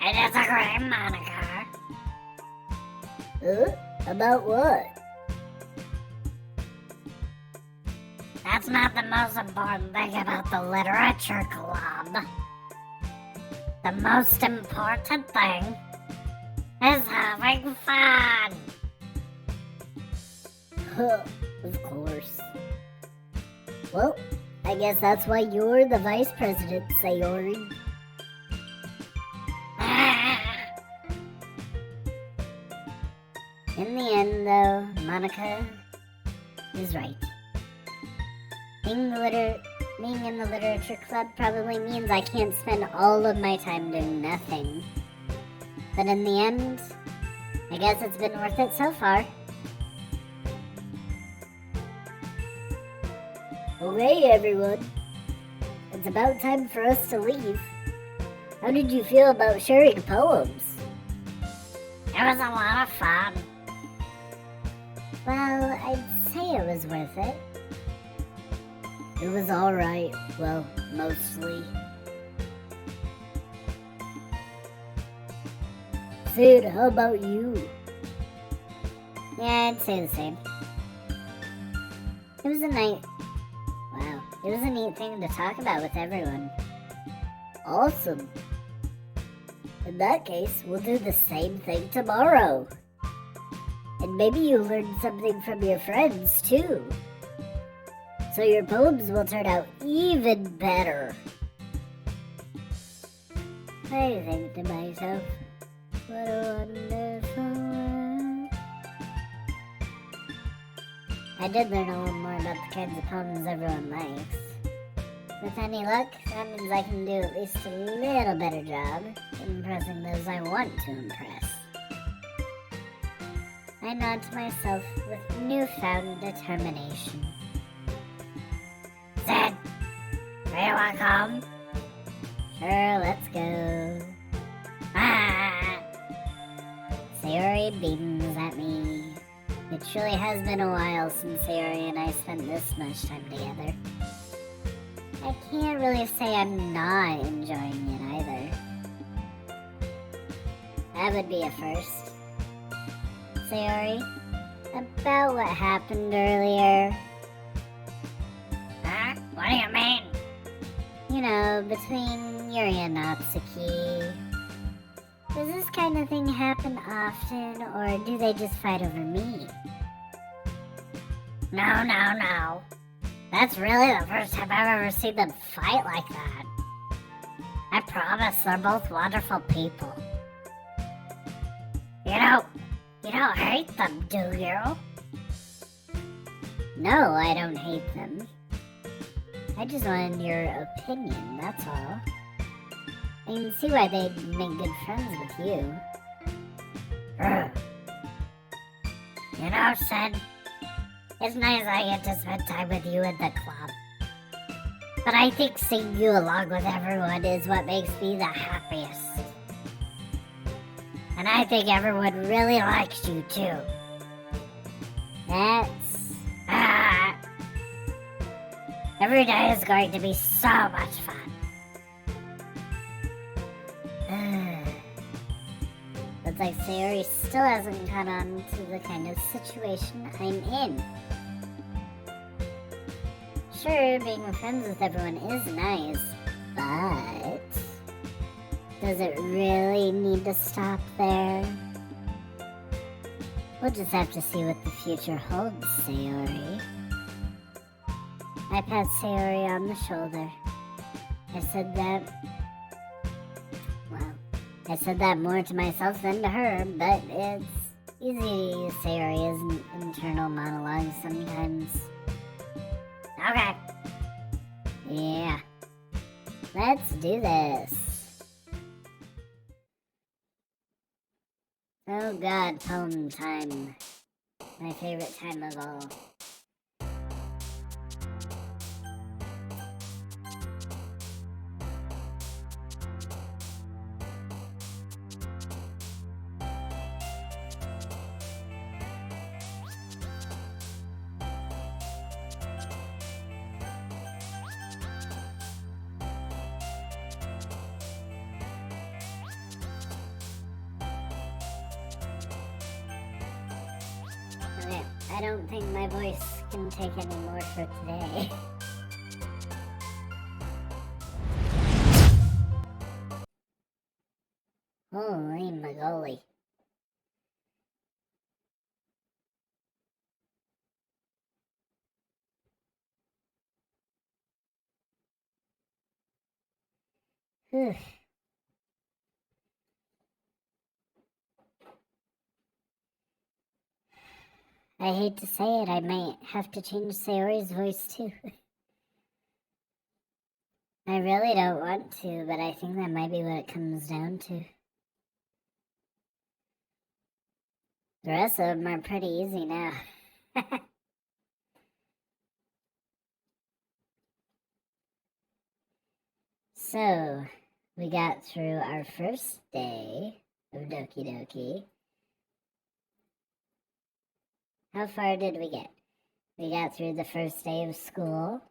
I disagree, Monica. About what? That's not the most important thing about the literature club. The most important thing is having fun. Of course. Well, I guess that's why you're the vice president, Sayori. In the end, though, Monica is right. Being in the literature club probably means I can't spend all of my time doing nothing. But in the end, I guess it's been worth it so far. Okay, everyone. It's about time for us to leave. How did you feel about sharing poems? It was a lot of fun. Well, I'd say it was worth it. It was alright. Well, mostly. Sid, how about you? Yeah, I'd say the same. It was a neat thing to talk about with everyone. Awesome. In that case, we'll do the same thing tomorrow. And maybe you learned something from your friends, too. So your poems will turn out even better. I think to myself, what a wonderful world. I did learn a little more about the kinds of poems everyone likes. With any luck, that means I can do at least a little better job impressing those I want to impress. I nod to myself with newfound determination. Sid, do you want to come? Sure, let's go. Sayori beams at me. It truly has been a while since Sayori and I spent this much time together. I can't really say I'm not enjoying it either. That would be a first. Sayori, about what happened earlier. Huh? What do you mean? You know, between Yuri and Natsuki. Does this kind of thing happen often, or do they just fight over me? No. That's really the first time I've ever seen them fight like that. I promise they're both wonderful people. You don't hate them, do you? No, I don't hate them. I just wanted your opinion, that's all. I can see why they'd make good friends with you. You know, Sid, it's nice I get to spend time with you at the club. But I think seeing you along with everyone is what makes me the happiest. And I think everyone really likes you too. That's... Every day is going to be so much fun. The It's like Sayori still hasn't caught on to the kind of situation I'm in. Sure, being friends with everyone is nice, but does it really need to stop there? We'll just have to see what the future holds, Sayori. I pat Sayori on the shoulder. I said that more to myself than to her, but it's easy to use Sayori's internal monologue sometimes. Okay. Yeah. Let's do this. Oh god, poem time. My favorite time of all. Okay, I don't think my voice can take any more for today. Holy moly. Whew. I hate to say it, I might have to change Sayori's voice too. I really don't want to, but I think that might be what it comes down to. The rest of them are pretty easy now. So, we got through our first day of Doki Doki. How far did we get? We got through the first day of school.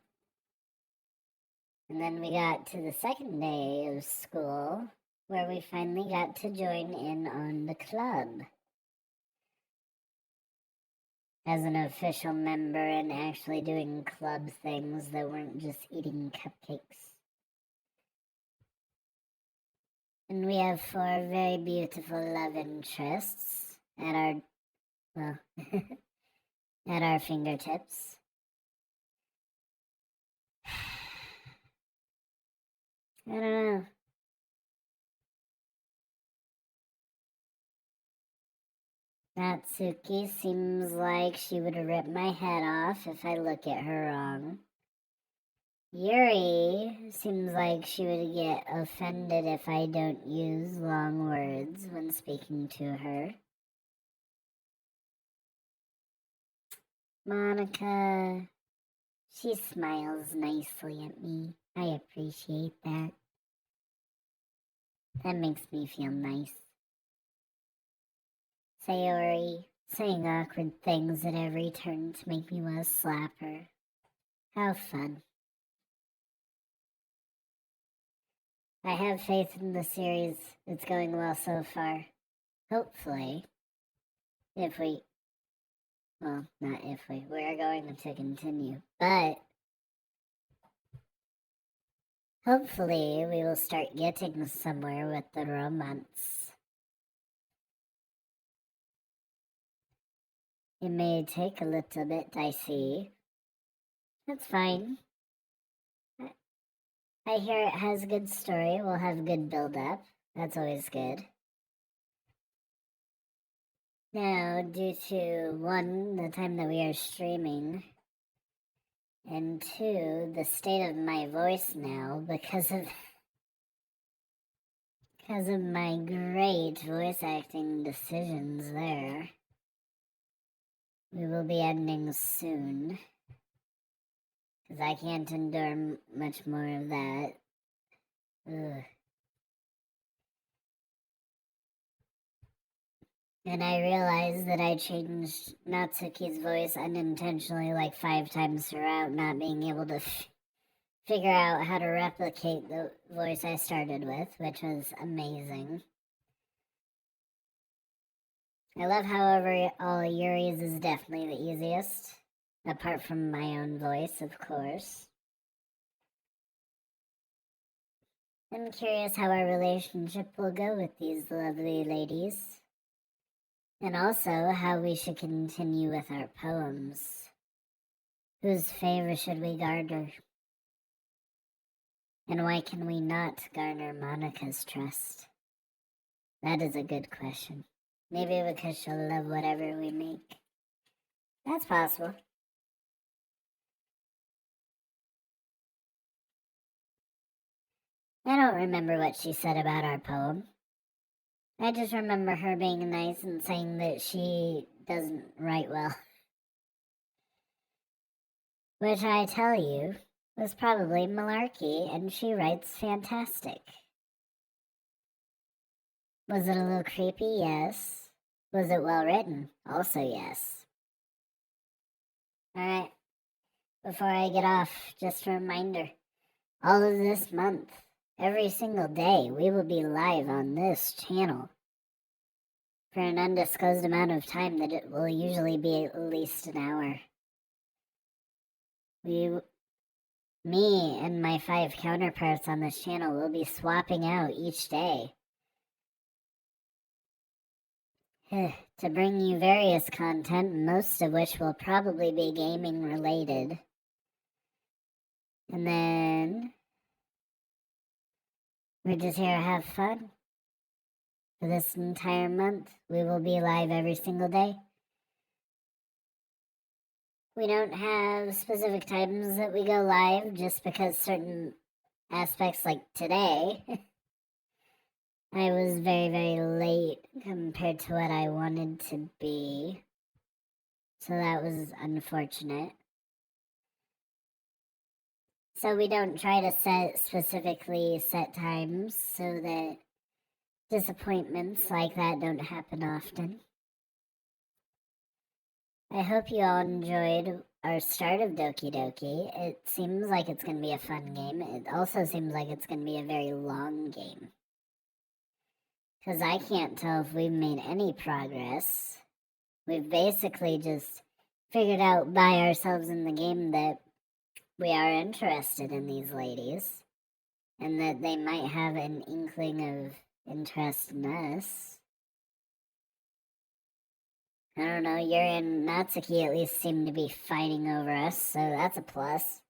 And then we got to the second day of school, where we finally got to join in on the club. As an official member and actually doing club things that weren't just eating cupcakes. And we have 4 very beautiful love interests at our, well, at our fingertips. I don't know. Natsuki seems like she would rip my head off if I look at her wrong. Yuri seems like she would get offended if I don't use long words when speaking to her. Monica, she smiles nicely at me. I appreciate that. That makes me feel nice. Sayori, saying awkward things at every turn to make me want to slap her. How fun. I have faith in the series. It's going well so far. Hopefully, we're going to continue. But hopefully we will start getting somewhere with the romance. It may take a little bit, I see. That's fine. I hear it has a good story. We'll have good build-up. That's always good. Now, due to 1, the time that we are streaming, and 2, the state of my voice now, because of my great voice acting decisions there, we will be ending soon. Because I can't endure much more of that. Ugh. And I realized that I changed Natsuki's voice unintentionally like 5 times throughout, not being able to figure out how to replicate the voice I started with, which was amazing. I love, however, all Yuri's is definitely the easiest. Apart from my own voice, of course. I'm curious how our relationship will go with these lovely ladies. And also how we should continue with our poems. Whose favor should we garner? And why can we not garner Monica's trust? That is a good question. Maybe because she'll love whatever we make. That's possible. I don't remember what she said about our poem. I just remember her being nice and saying that she doesn't write well. Which I tell you was probably malarkey, and she writes fantastic. Was it a little creepy? Yes. Was it well written? Also yes. Alright, before I get off, just a reminder. All of this month, every single day, we will be live on this channel for an undisclosed amount of time that it will usually be at least an hour. Me and my 5 counterparts on this channel will be swapping out each day to bring you various content, most of which will probably be gaming related. And then we're just here to have fun. For this entire month, we will be live every single day. We don't have specific times that we go live just because certain aspects, like today, I was very, very late compared to what I wanted to be. So that was unfortunate. So we don't try to specifically set times so that disappointments like that don't happen often. I hope you all enjoyed our start of Doki Doki. It seems like it's going to be a fun game. It also seems like it's going to be a very long game. Because I can't tell if we've made any progress. We've basically just figured out by ourselves in the game that we are interested in these ladies. And that they might have an inkling of interest in us. I don't know, Yuri and Natsuki at least seem to be fighting over us, so that's a plus.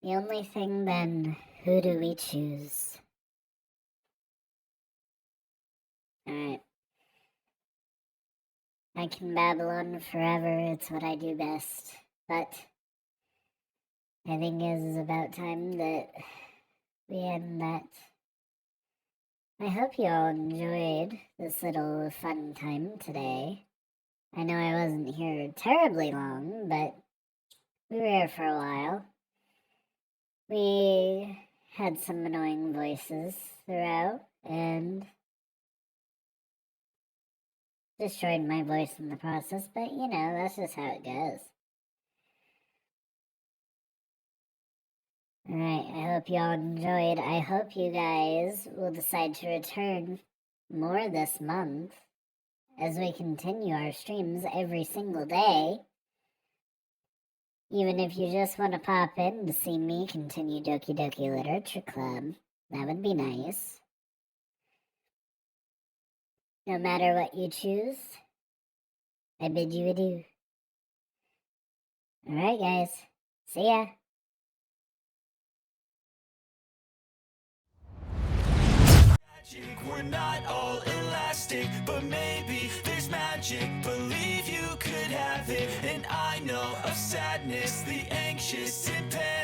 The only thing then, who do we choose? Alright. I can babble on forever, it's what I do best. But I think it is about time that we end that. I hope you all enjoyed this little fun time today. I know I wasn't here terribly long, but we were here for a while. We had some annoying voices throughout, and destroyed my voice in the process, but you know, that's just how it goes. Alright, I hope y'all enjoyed. I hope you guys will decide to return more this month as we continue our streams every single day. Even if you just want to pop in to see me continue Doki Doki Literature Club, that would be nice. No matter what you choose, I bid you adieu. Alright guys, see ya. We're not all elastic, but maybe there's magic. Believe you could have it, and I know of sadness, the anxious and panic.